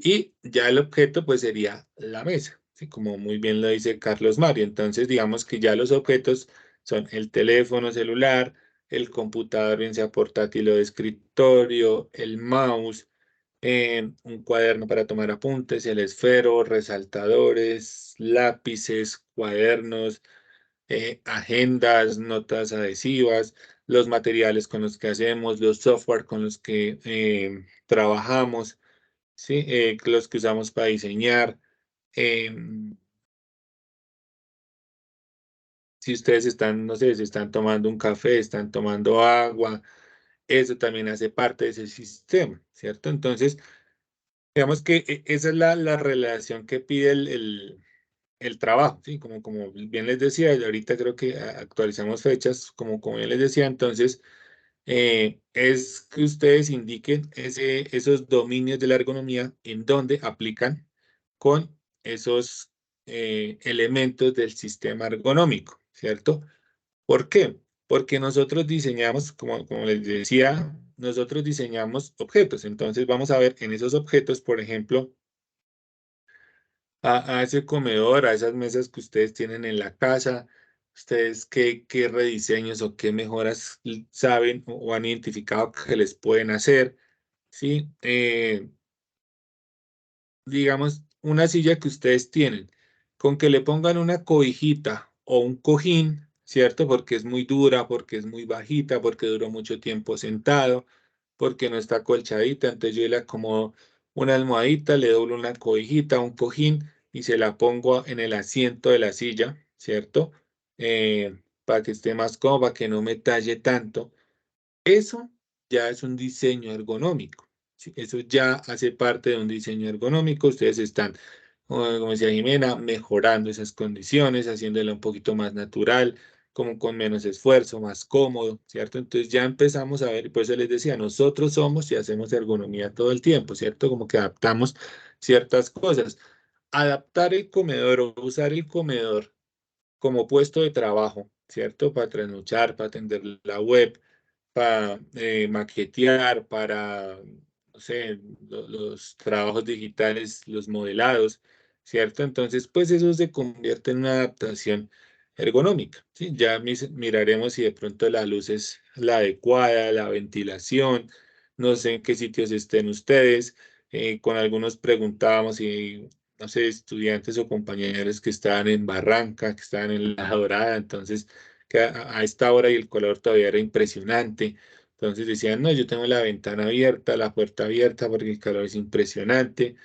Y ya el objeto pues sería la mesa, ¿sí? Como muy bien lo dice Carlos Mario. Entonces digamos que ya los objetos son el teléfono celular, el computador, bien sea portátil o de escritorio, el mouse, un cuaderno para tomar apuntes, el esfero, resaltadores, lápices, cuadernos, agendas, notas adhesivas, los materiales con los que hacemos, los software con los que trabajamos. ¿Sí? Los que usamos para diseñar. em, Si ustedes están, no sé, si están tomando un café, están tomando agua, eso también hace parte de ese sistema, ¿cierto? Entonces, digamos que esa es la relación que pide el trabajo, ¿sí? Como bien les decía, y ahorita creo que actualizamos fechas, como bien les decía, entonces, es que ustedes indiquen esos dominios de la ergonomía en donde aplican con esos elementos del sistema ergonómico, ¿cierto? ¿Por qué? Porque nosotros diseñamos, como les decía, nosotros diseñamos objetos. Entonces vamos a ver en esos objetos, por ejemplo, a ese comedor, a esas mesas que ustedes tienen en la casa, ustedes qué rediseños o qué mejoras saben o han identificado que les pueden hacer, ¿sí? Digamos, una silla que ustedes tienen, con que le pongan una cobijita o un cojín, ¿cierto? Porque es muy dura, porque es muy bajita, porque duró mucho tiempo sentado, porque no está colchadita, entonces yo le acomodo una almohadita, le doblo una cobijita, un cojín y se la pongo en el asiento de la silla, ¿cierto? Para que esté más cómoda, para que no me talle tanto. Eso ya es un diseño ergonómico. ¿Sí? Eso ya hace parte de un diseño ergonómico. Ustedes están, como decía Jimena, mejorando esas condiciones, haciéndola un poquito más natural, como con menos esfuerzo, más cómodo, ¿cierto? Entonces ya empezamos a ver, y por eso les decía, nosotros somos y hacemos ergonomía todo el tiempo, ¿cierto? Como que adaptamos ciertas cosas. Adaptar el comedor o usar el comedor como puesto de trabajo, ¿cierto? Para trasnochar, para atender la web, para maquetear, para, no sé, los trabajos digitales, los modelados, ¿cierto? Entonces, pues eso se convierte en una adaptación ergonómica, ¿sí? Ya miraremos si de pronto la luz es la adecuada, la ventilación, no sé en qué sitios estén ustedes. Con algunos preguntábamos si no sé, estudiantes o compañeros que estaban en Barranca, que estaban en La Dorada, entonces que a esta hora y el color todavía era impresionante. Entonces decían, no, yo tengo la ventana abierta, la puerta abierta porque el calor es impresionante.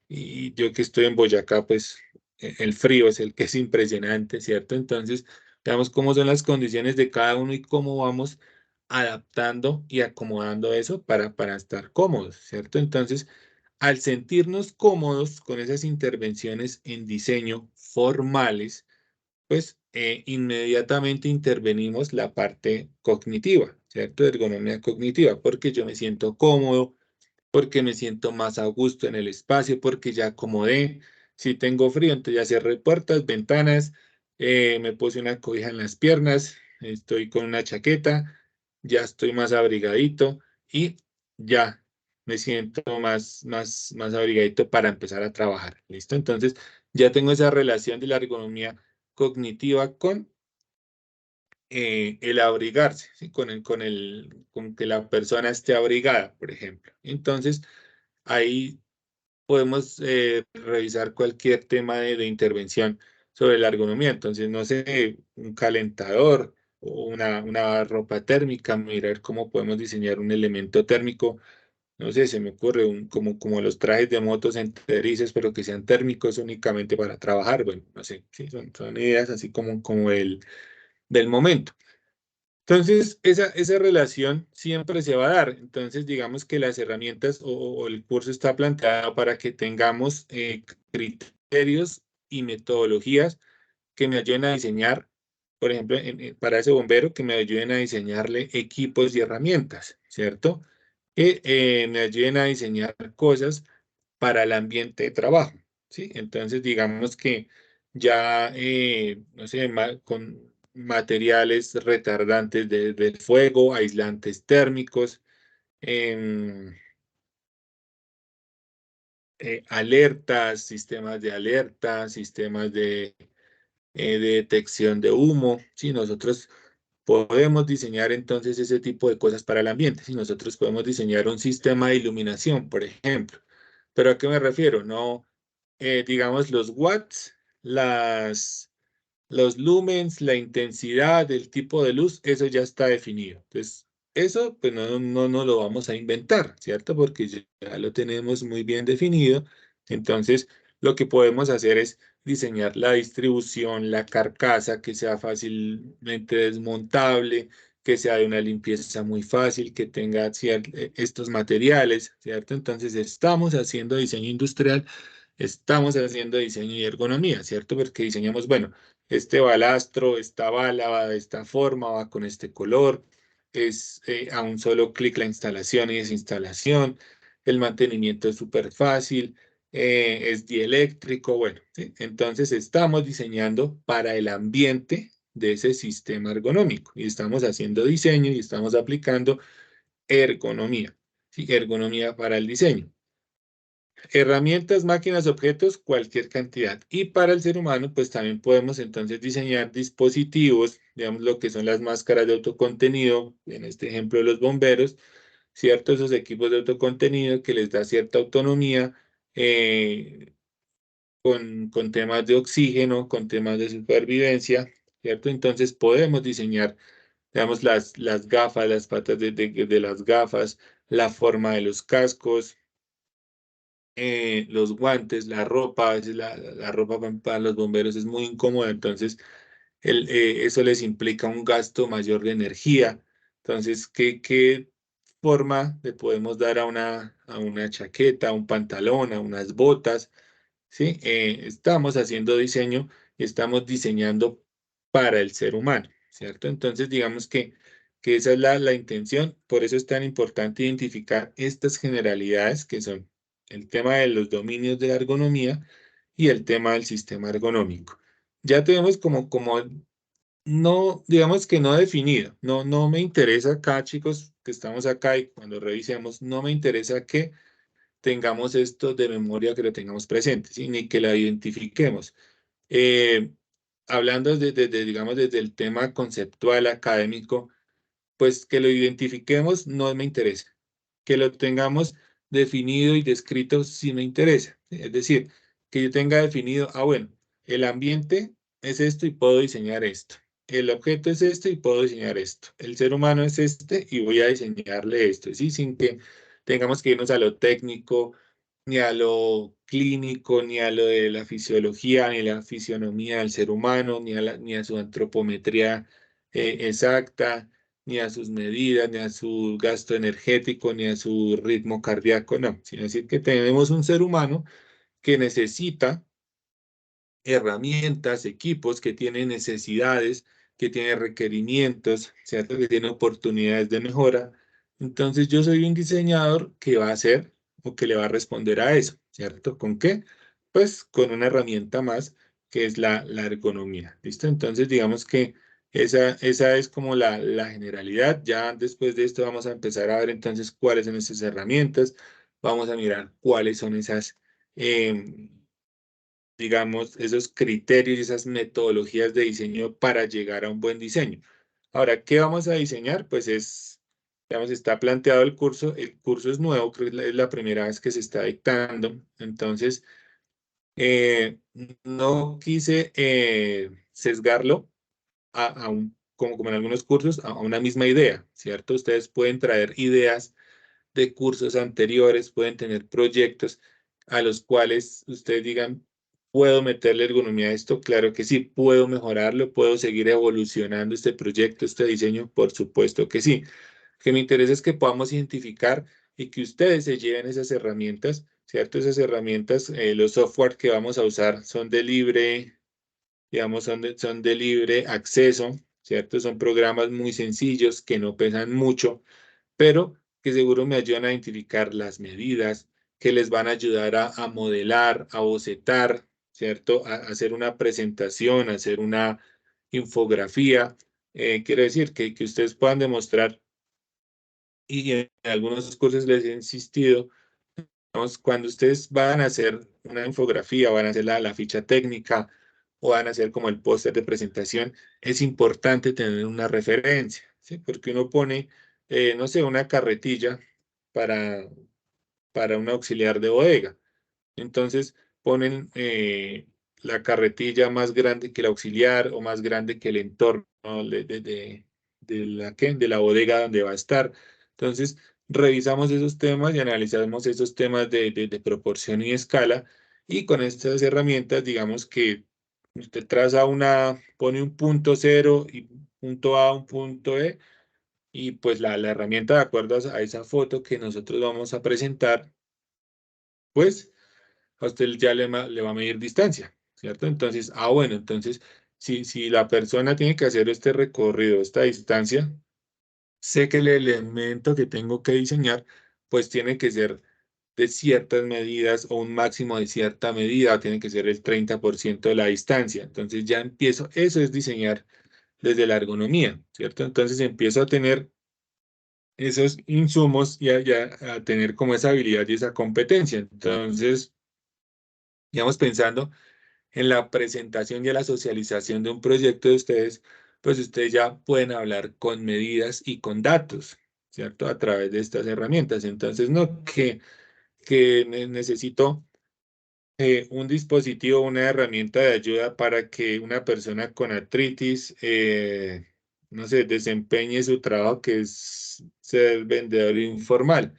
Y yo que estoy en Boyacá, pues el frío es el que es impresionante, ¿cierto? Entonces, veamos cómo son las condiciones de cada uno y cómo vamos adaptando y acomodando eso para estar cómodos, ¿cierto? Entonces, al sentirnos cómodos con esas intervenciones en diseño formales, pues inmediatamente intervenimos la parte cognitiva, ¿cierto? Ergonomía cognitiva, porque yo me siento cómodo, porque me siento más a gusto en el espacio, porque ya acomodé. Si tengo frío, entonces ya cerré puertas, ventanas, me puse una cobija en las piernas, estoy con una chaqueta, ya estoy más abrigadito y ya me siento más abrigadito para empezar a trabajar. ¿Listo? Entonces ya tengo esa relación de la ergonomía cognitiva con el abrigarse, ¿sí? Con que la persona esté abrigada, por ejemplo. Entonces, ahí podemos revisar cualquier tema de intervención sobre la ergonomía. Entonces, no sé, un calentador o una ropa térmica, mirar cómo podemos diseñar un elemento térmico. No sé, se me ocurre como los trajes de motos enterices, pero que sean térmicos únicamente para trabajar. Bueno, no sé, sí, son ideas así como del momento. Entonces, esa relación siempre se va a dar. Entonces, digamos que las herramientas o el curso está planteado para que tengamos criterios y metodologías que me ayuden a diseñar, por ejemplo, para ese bombero, que me ayuden a diseñarle equipos y herramientas, ¿cierto? Que me ayuden a diseñar cosas para el ambiente de trabajo, ¿sí? Entonces, digamos que ya, no sé, con materiales retardantes del fuego, aislantes térmicos, em, alertas, sistemas de alerta, sistemas de detección de humo. Si nosotros podemos diseñar entonces ese tipo de cosas para el ambiente, si nosotros podemos diseñar un sistema de iluminación, por ejemplo. ¿Pero a qué me refiero? No, digamos, los watts, los lumens, la intensidad, el tipo de luz, eso ya está definido. Entonces, eso pues no lo vamos a inventar, ¿cierto? Porque ya lo tenemos muy bien definido. Entonces, lo que podemos hacer es diseñar la distribución, la carcasa, que sea fácilmente desmontable, que sea de una limpieza muy fácil, que tenga estos materiales, ¿cierto? Entonces estamos haciendo diseño industrial, estamos haciendo diseño y ergonomía, ¿cierto? Porque diseñamos, bueno, este balastro, esta bala va de esta forma, va con este color, es a un solo clic la instalación y desinstalación, el mantenimiento es súper fácil, es dieléctrico, bueno, ¿sí? Entonces estamos diseñando para el ambiente de ese sistema ergonómico y estamos haciendo diseño y estamos aplicando ergonomía, ¿sí? Ergonomía para el diseño. Herramientas, máquinas, objetos, cualquier cantidad. Y para el ser humano, pues también podemos entonces diseñar dispositivos, digamos lo que son las máscaras de autocontenido, en este ejemplo los bomberos, ¿cierto? Esos equipos de autocontenido que les da cierta autonomía con temas de oxígeno, con temas de supervivencia, ¿cierto? Entonces podemos diseñar, digamos, las gafas, las patas de las gafas, la forma de los cascos, los guantes, la ropa, a veces la ropa para los bomberos es muy incómoda, entonces eso les implica un gasto mayor de energía. Entonces, ¿qué forma le podemos dar a una chaqueta, a un pantalón, a unas botas? ¿Sí? Estamos haciendo diseño y estamos diseñando para el ser humano, ¿cierto? Entonces, digamos que esa es la intención, por eso es tan importante identificar estas generalidades que son el tema de los dominios de la ergonomía y el tema del sistema ergonómico. Ya tenemos como no, digamos que no definido, no me interesa acá, chicos, que estamos acá y cuando revisemos, no me interesa que tengamos esto de memoria, que lo tengamos presente, ¿sí? Ni que la identifiquemos. Eh, Hablando digamos, desde el tema conceptual académico, pues que lo identifiquemos no me interesa. Que lo tengamos definido y descrito sí me interesa. ¿Sí? Es decir, que yo tenga definido, bueno, el ambiente es esto y puedo diseñar esto. El objeto es este y puedo diseñar esto. El ser humano es este y voy a diseñarle esto, ¿sí? Sin que tengamos que irnos a lo técnico, ni a lo clínico, ni a lo de la fisiología, ni la fisionomía del ser humano, ni a su antropometría exacta, ni a sus medidas, ni a su gasto energético, ni a su ritmo cardíaco, no, sino decir que tenemos un ser humano que necesita herramientas, equipos, que tiene necesidades, que tiene requerimientos, ¿cierto? Que tiene oportunidades de mejora. Entonces yo soy un diseñador que va a hacer o que le va a responder a eso, ¿cierto? ¿Con qué? Pues con una herramienta más que es la ergonomía, ¿listo? Entonces digamos que esa es como la generalidad. Ya después de esto vamos a empezar a ver entonces cuáles son esas herramientas, vamos a mirar cuáles son esas... digamos, esos criterios y esas metodologías de diseño para llegar a un buen diseño. Ahora, ¿qué vamos a diseñar? Pues digamos, está planteado el curso es nuevo, creo que es la primera vez que se está dictando, entonces no quise sesgarlo como en algunos cursos, a una misma idea, ¿cierto? Ustedes pueden traer ideas de cursos anteriores, pueden tener proyectos a los cuales ustedes digan, ¿puedo meterle ergonomía a esto? Claro que sí, puedo mejorarlo, puedo seguir evolucionando este proyecto, este diseño, por supuesto que sí. Lo que me interesa es que podamos identificar y que ustedes se lleven esas herramientas, ¿cierto? Esas herramientas, los software que vamos a usar son de libre, digamos, son de libre acceso, ¿cierto? Son programas muy sencillos que no pesan mucho, pero que seguro me ayudan a identificar las medidas, que les van a ayudar a modelar, a bocetar, ¿cierto? A hacer una presentación, a hacer una infografía. Quiero decir que ustedes puedan demostrar, y en algunos cursos les he insistido, digamos, cuando ustedes van a hacer una infografía, van a hacer la ficha técnica o van a hacer como el póster de presentación, es importante tener una referencia, ¿sí? Porque uno pone, no sé, una carretilla para, para un auxiliar de bodega. Entonces ponen la carretilla más grande que el auxiliar o más grande que el entorno de la bodega donde va a estar. Entonces revisamos esos temas y analizamos esos temas de proporción y escala Y con estas herramientas, digamos que usted pone un punto cero y un punto A, un punto E, y pues la herramienta, de acuerdo a esa foto que nosotros vamos a presentar, pues a usted ya le va a medir distancia, ¿cierto? Entonces, bueno, entonces, si la persona tiene que hacer este recorrido, esta distancia, sé que el elemento que tengo que diseñar, pues tiene que ser de ciertas medidas o un máximo de cierta medida, tiene que ser el 30% de la distancia. Entonces ya empiezo, eso es diseñar desde la ergonomía, ¿cierto? Entonces empiezo a tener esos insumos y a tener como esa habilidad y esa competencia. Entonces, digamos, pensando en la presentación y a la socialización de un proyecto de ustedes, pues ustedes ya pueden hablar con medidas y con datos, ¿cierto? A través de estas herramientas. Entonces, no que necesito un dispositivo, una herramienta de ayuda para que una persona con artritis, no sé, desempeñe su trabajo que es ser vendedor informal.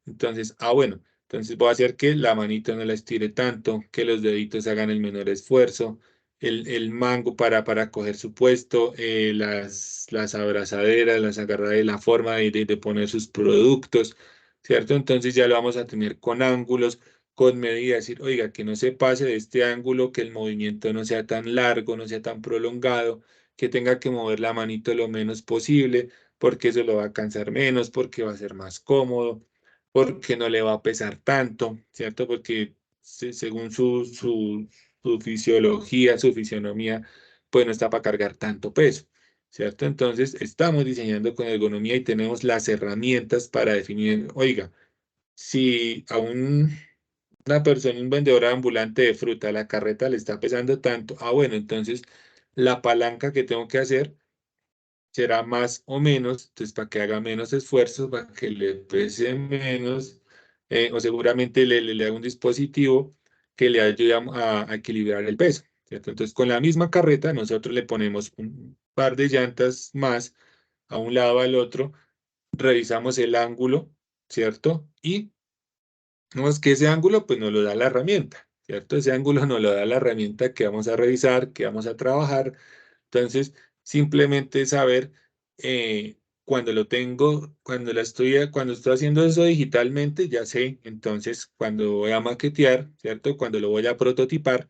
Entonces, bueno, entonces voy a hacer que la manito no la estire tanto, que los deditos hagan el menor esfuerzo, el mango para coger su puesto, las abrazaderas, las agarraderas, la forma de poner sus productos, ¿cierto? Entonces ya lo vamos a tener con ángulos, con medidas, decir, oiga, que no se pase de este ángulo, que el movimiento no sea tan largo, no sea tan prolongado, que tenga que mover la manito lo menos posible, porque eso lo va a cansar menos, porque va a ser más cómodo, porque no le va a pesar tanto, ¿cierto? Porque según su fisiología, su fisionomía, pues no está para cargar tanto peso, ¿cierto? Entonces, estamos diseñando con ergonomía y tenemos las herramientas para definir, oiga, si a una persona, un vendedor ambulante de fruta, la carreta le está pesando tanto, bueno, entonces la palanca que tengo que hacer será más o menos, entonces para que haga menos esfuerzo, para que le pese menos, o seguramente le haga un dispositivo que le ayude a equilibrar el peso, ¿cierto? Entonces con la misma carreta nosotros le ponemos un par de llantas más a un lado al otro, revisamos el ángulo, ¿cierto? Y no es que ese ángulo pues nos lo da la herramienta, ¿cierto? Ese ángulo nos lo da la herramienta que vamos a revisar, que vamos a trabajar. Entonces, simplemente saber cuando lo tengo, cuando estoy haciendo eso digitalmente, ya sé, entonces cuando voy a maquetear, ¿cierto? Cuando lo voy a prototipar,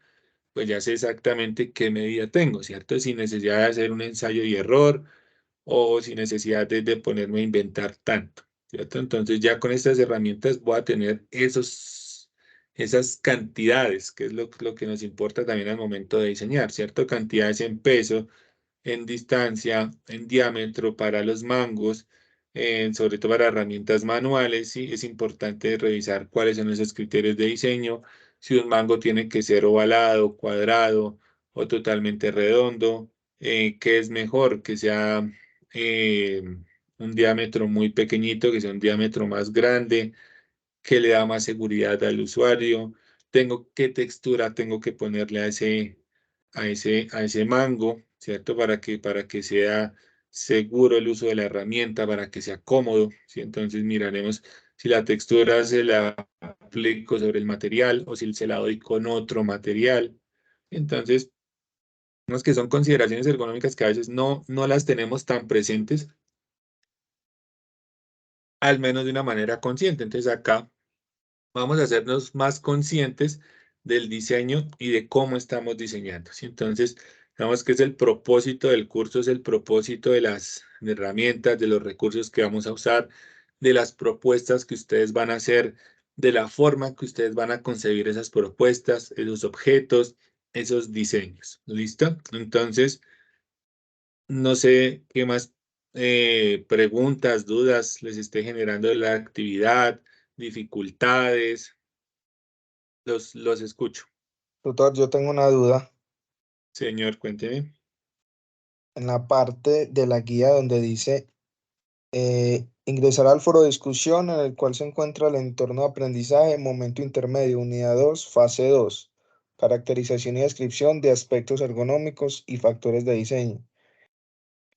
pues ya sé exactamente qué medida tengo, ¿cierto? Sin necesidad de hacer un ensayo y error o sin necesidad de ponerme a inventar tanto, ¿cierto? Entonces ya con estas herramientas voy a tener esas cantidades, que es lo que nos importa también al momento de diseñar, ¿cierto? Cantidades en peso, en distancia, en diámetro para los mangos, sobre todo para herramientas manuales, sí, es importante revisar cuáles son esos criterios de diseño, si un mango tiene que ser ovalado, cuadrado o totalmente redondo, qué es mejor, que sea eh, un diámetro muy pequeñito, que sea un diámetro más grande, que le da más seguridad al usuario, qué textura tengo que ponerle a ese mango, ¿cierto? Para que sea seguro el uso de la herramienta, para que sea cómodo, ¿sí? Entonces miraremos si la textura se la aplico sobre el material o si se la doy con otro material. Entonces, unos que son consideraciones ergonómicas que a veces no las tenemos tan presentes, al menos de una manera consciente. Entonces acá vamos a hacernos más conscientes del diseño y de cómo estamos diseñando, ¿sí? Entonces, digamos que es el propósito del curso, es el propósito de las herramientas, de los recursos que vamos a usar, de las propuestas que ustedes van a hacer, de la forma que ustedes van a concebir esas propuestas, esos objetos, esos diseños. ¿Listo? Entonces, no sé qué más preguntas, dudas les esté generando la actividad, dificultades. Los escucho. Tutor, yo tengo una duda. Señor, cuénteme. En la parte de la guía donde dice ingresar al foro de discusión en el cual se encuentra el entorno de aprendizaje, momento intermedio, unidad 2 fase 2 caracterización y descripción de aspectos ergonómicos y factores de diseño.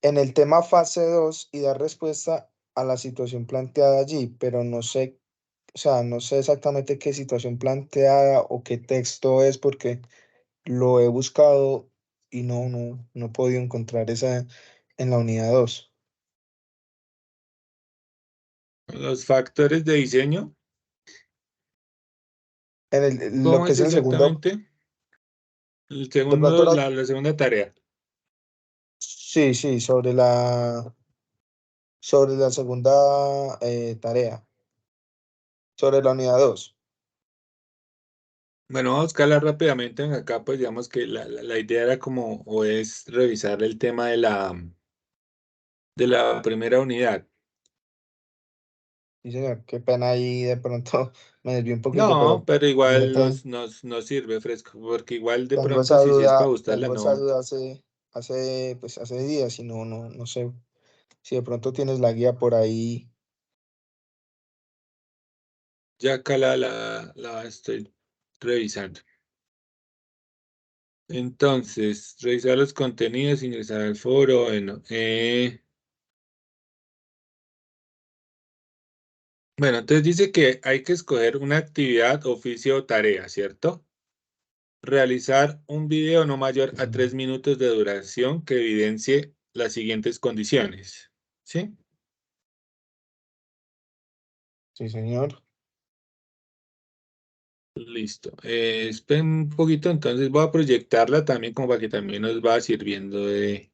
En el tema fase 2 y dar respuesta a la situación planteada allí, pero no sé o sea, no sé exactamente qué situación planteada o qué texto es porque lo he buscado y no he podido encontrar esa en la unidad 2. Los factores de diseño, Lo ¿cómo que es es el segundo, exactamente? El de pronto segundo, la segunda tarea. sí, sí, sobre la segunda tarea, sobre la unidad 2. Bueno, vamos a buscarla rápidamente. Acá, pues digamos que la idea era como, o es revisar el tema de la primera unidad. Sí, señor, qué pena ahí de pronto me desvié un poquito, No, pero pero yo igual nos sirve fresco, porque igual de pronto si es para gustarla, tengo esa no. duda hace días y no sé si de pronto tienes la guía por ahí. Ya acá la estoy revisando. Entonces, revisar los contenidos, ingresar al foro, bueno. Bueno, entonces dice que hay que escoger una actividad, oficio o tarea, ¿cierto? Realizar un video no mayor Sí, a señor. 3 minutos de duración que evidencie las siguientes condiciones. ¿Sí? Sí, señor. Listo. Esperen un poquito, entonces voy a proyectarla también como para que también nos va sirviendo de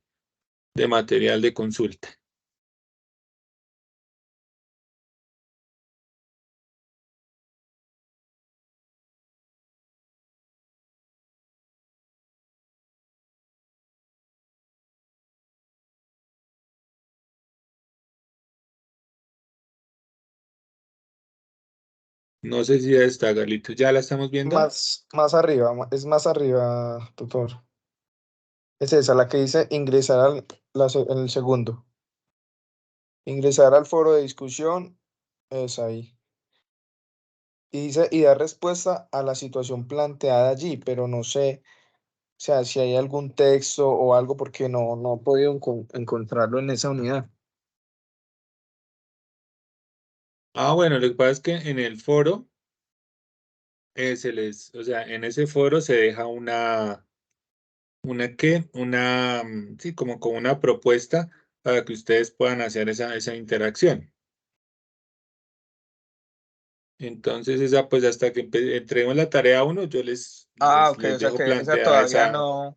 material de consulta. No sé si ya está, Galito. ¿Ya la estamos viendo? Más arriba, es más arriba, tutor. Es esa, la que dice ingresar en el segundo. Ingresar al foro de discusión, es ahí. Y dice, y dar respuesta a la situación planteada allí, pero no sé, o sea, si hay algún texto o algo, porque no he podido encontrarlo en esa unidad. Ah, bueno, lo que pasa es que en el foro o sea, en ese foro se deja una qué, sí, como una propuesta para que ustedes puedan hacer esa interacción. Entonces, esa, pues hasta que entreguemos la tarea 1, yo les, Ah, les, ok, les o sea dejo que esa planteada todavía no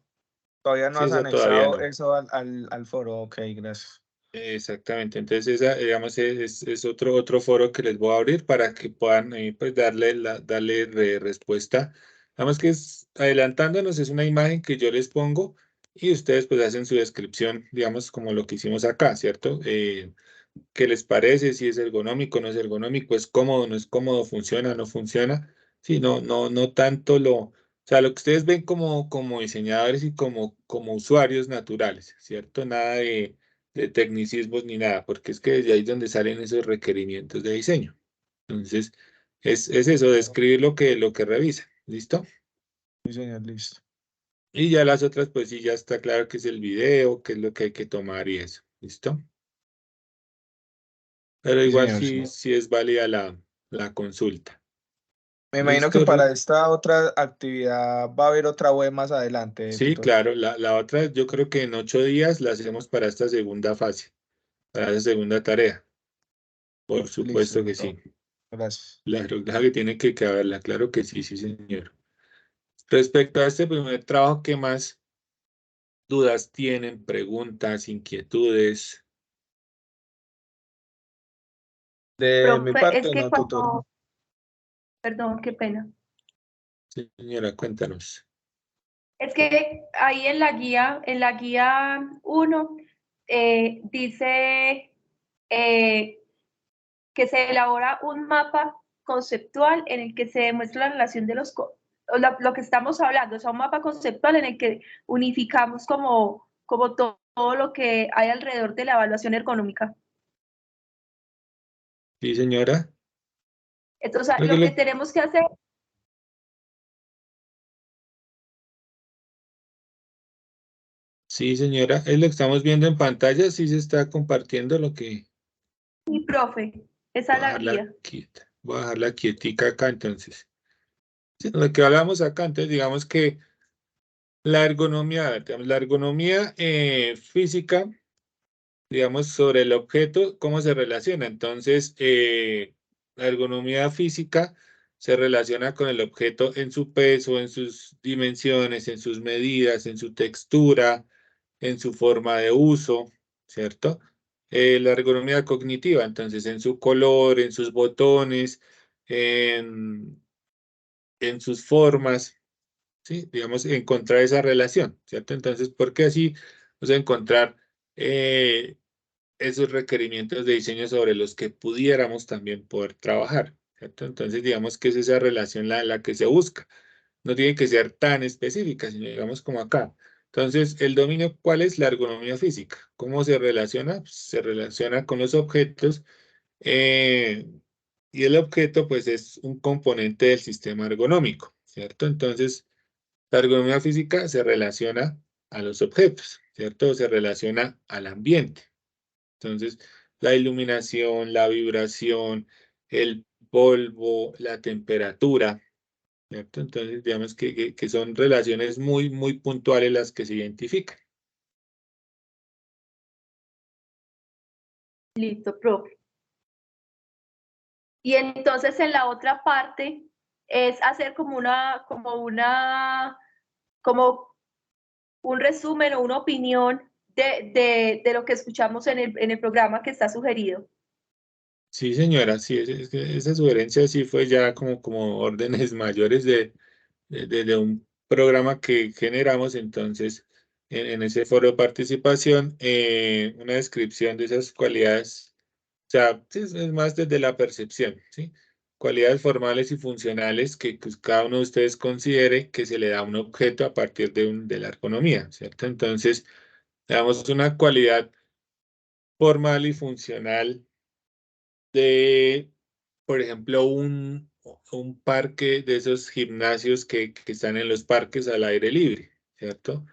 sí, has esa todavía anexado no. eso al foro, ok, gracias. Exactamente, entonces esa, digamos, es otro foro que les voy a abrir para que puedan pues darle respuesta. Digamos que es adelantándonos, es una imagen que yo les pongo y ustedes pues hacen su descripción, digamos, como lo que hicimos acá, ¿cierto? ¿Qué les parece? Si es ergonómico, no es ergonómico, es cómodo, no es cómodo, funciona, no funciona. Sí, no tanto o sea, lo que ustedes ven como diseñadores y como usuarios naturales, ¿cierto? Nada de tecnicismos ni nada, porque es que desde ahí es donde salen esos requerimientos de diseño. Entonces, es eso, describir lo que revisa, ¿listo? Sí, señor, listo. Y ya las otras, pues sí, ya está claro que es el video, qué es lo que hay que tomar y eso, ¿listo? Pero Sí, igual señor, sí. sí es válida la consulta. Me imagino que ¿Listo, para Rey? esta otra actividad va a haber otra web más adelante, Sí, tutor. claro, la otra yo creo que en 8 días la hacemos para esta segunda fase, para esa segunda tarea. Por Listo, supuesto que tutor. sí. Gracias. Claro que tiene que caberla, claro que sí, sí, señor. Respecto a este primer trabajo, ¿qué más dudas tienen, preguntas, inquietudes? De mi Profe, es parte, que no, tutor. cuando, perdón, qué pena. Señora, cuéntanos. Es que ahí en la guía 1, dice que se elabora un mapa conceptual en el que se demuestra la relación de lo que estamos hablando, o sea, un mapa conceptual en el que unificamos como todo lo que hay alrededor de la evaluación ergonómica. Sí, señora. Entonces, o sea, Creo que lo que tenemos que hacer, sí, señora, es lo que estamos viendo en pantalla, sí se está compartiendo lo que mi profe, esa es la bajarla guía. quieta. Voy a dejarla quietica acá, entonces. Sí, lo que hablamos acá, entonces digamos que la ergonomía, digamos, la ergonomía física, digamos, sobre el objeto, ¿cómo se relaciona? Entonces, la ergonomía física se relaciona con el objeto en su peso, en sus dimensiones, en sus medidas, en su textura, en su forma de uso, ¿cierto? La ergonomía cognitiva, entonces, en su color, en sus botones, en, en sus formas. ¿Sí? Digamos, encontrar esa relación, ¿cierto? Entonces, porque así vamos a encontrar esos requerimientos de diseño sobre los que pudiéramos también poder trabajar, ¿cierto? Entonces, digamos que es esa relación la que se busca. No tiene que ser tan específica, sino digamos como acá. Entonces, el dominio, ¿cuál es la ergonomía física? ¿Cómo se relaciona? Pues, se relaciona con los objetos eh, y el objeto, pues, es un componente del sistema ergonómico, ¿cierto? Entonces, la ergonomía física se relaciona a los objetos, ¿cierto? Se relaciona al ambiente. Entonces, la iluminación, la vibración, el polvo, la temperatura, ¿cierto? Entonces, digamos que son relaciones muy, muy puntuales las que se identifican. Listo, profe. Y entonces en la otra parte es hacer como un resumen o una opinión de lo que escuchamos en el programa que está sugerido. Sí, señora, sí, es que esa sugerencia sí fue ya como órdenes mayores de un programa que generamos, entonces, en ese foro de participación, una descripción de esas cualidades, o sea, sí, es más desde la percepción, ¿sí? Cualidades formales y funcionales que pues, cada uno de ustedes considere que se le da a un objeto a partir de la ergonomía, ¿cierto? Entonces, le damos una cualidad formal y funcional de, por ejemplo, un parque de esos gimnasios que están en los parques al aire libre, ¿cierto?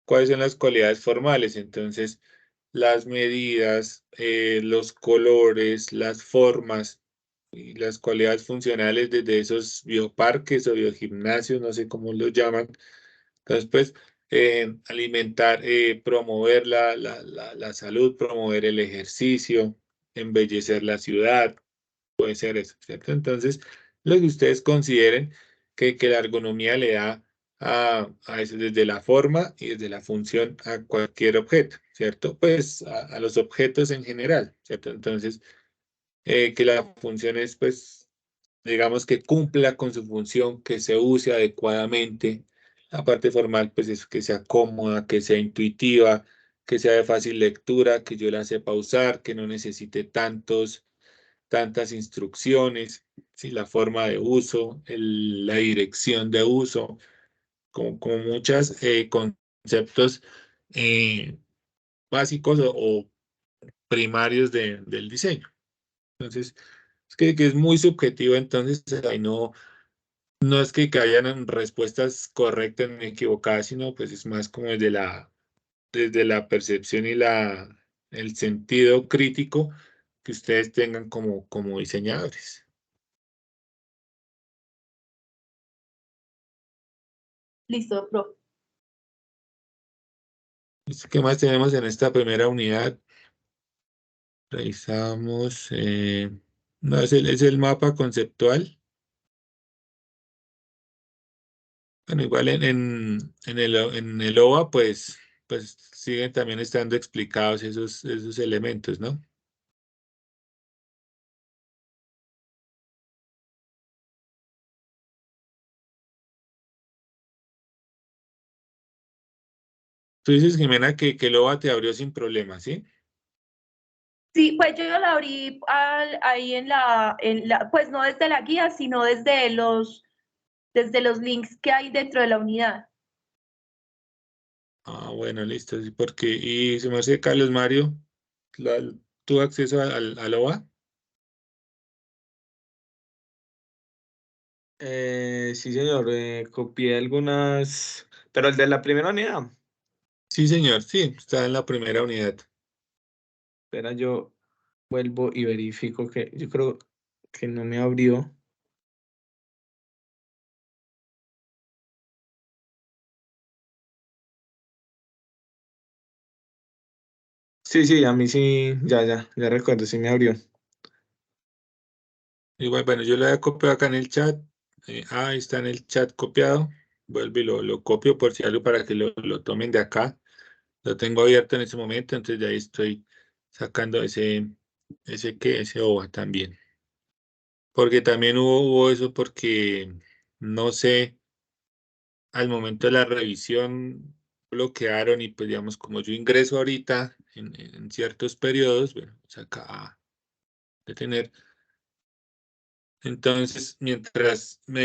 ¿Cuáles son las cualidades formales? Entonces, las medidas, los colores, las formas y las cualidades funcionales de esos bioparques o biogimnasios, no sé cómo los llaman. Entonces, pues, alimentar, promover la salud, promover el ejercicio, embellecer la ciudad, puede ser eso, ¿cierto? Entonces, lo que ustedes consideren que la ergonomía le da a eso, desde la forma y desde la función a cualquier objeto, ¿cierto? Pues a los objetos en general, ¿cierto? Entonces, que la función es, pues, digamos que cumpla con su función, que se use adecuadamente. La parte formal, pues, es que sea cómoda, que sea intuitiva, que sea de fácil lectura, que yo la sepa usar, que no necesite tantas instrucciones, ¿sí? La forma de uso, la dirección de uso, como muchos conceptos eh, básicos o primarios del diseño. Entonces, es que es muy subjetivo, entonces ahí no es que hayan respuestas correctas ni equivocadas, sino pues es más como desde la percepción y el sentido crítico que ustedes tengan como diseñadores. Listo, profe. Listo, ¿qué más tenemos en esta primera unidad? Revisamos. No, es el mapa conceptual. Bueno, igual en el OVA, pues siguen también estando explicados esos elementos, ¿no? Tú dices, Jimena, que el OVA te abrió sin problema, ¿sí? Sí, pues yo la abrí ahí pues no desde la guía, sino desde los links que hay dentro de la unidad. Ah, bueno, listo. Sí, y se me hace Carlos Mario, ¿tuvo acceso al OVA? Sí, señor, copié algunas, pero el de la primera unidad. Sí, señor, sí, está en la primera unidad. Espera, yo vuelvo y verifico que yo creo que no me abrió. Sí, a mí sí, ya recuerdo, sí me abrió. Igual, bueno, yo lo había copiado acá en el chat. Ahí está en el chat copiado. Vuelvo y lo copio por si algo para que lo tomen de acá. Lo tengo abierto en ese momento, entonces de ahí estoy sacando ese OVA también. Porque también hubo eso porque no sé, al momento de la revisión bloquearon y pues digamos, como yo ingreso ahorita en ciertos periodos, bueno, se acaba de tener. Entonces, mientras me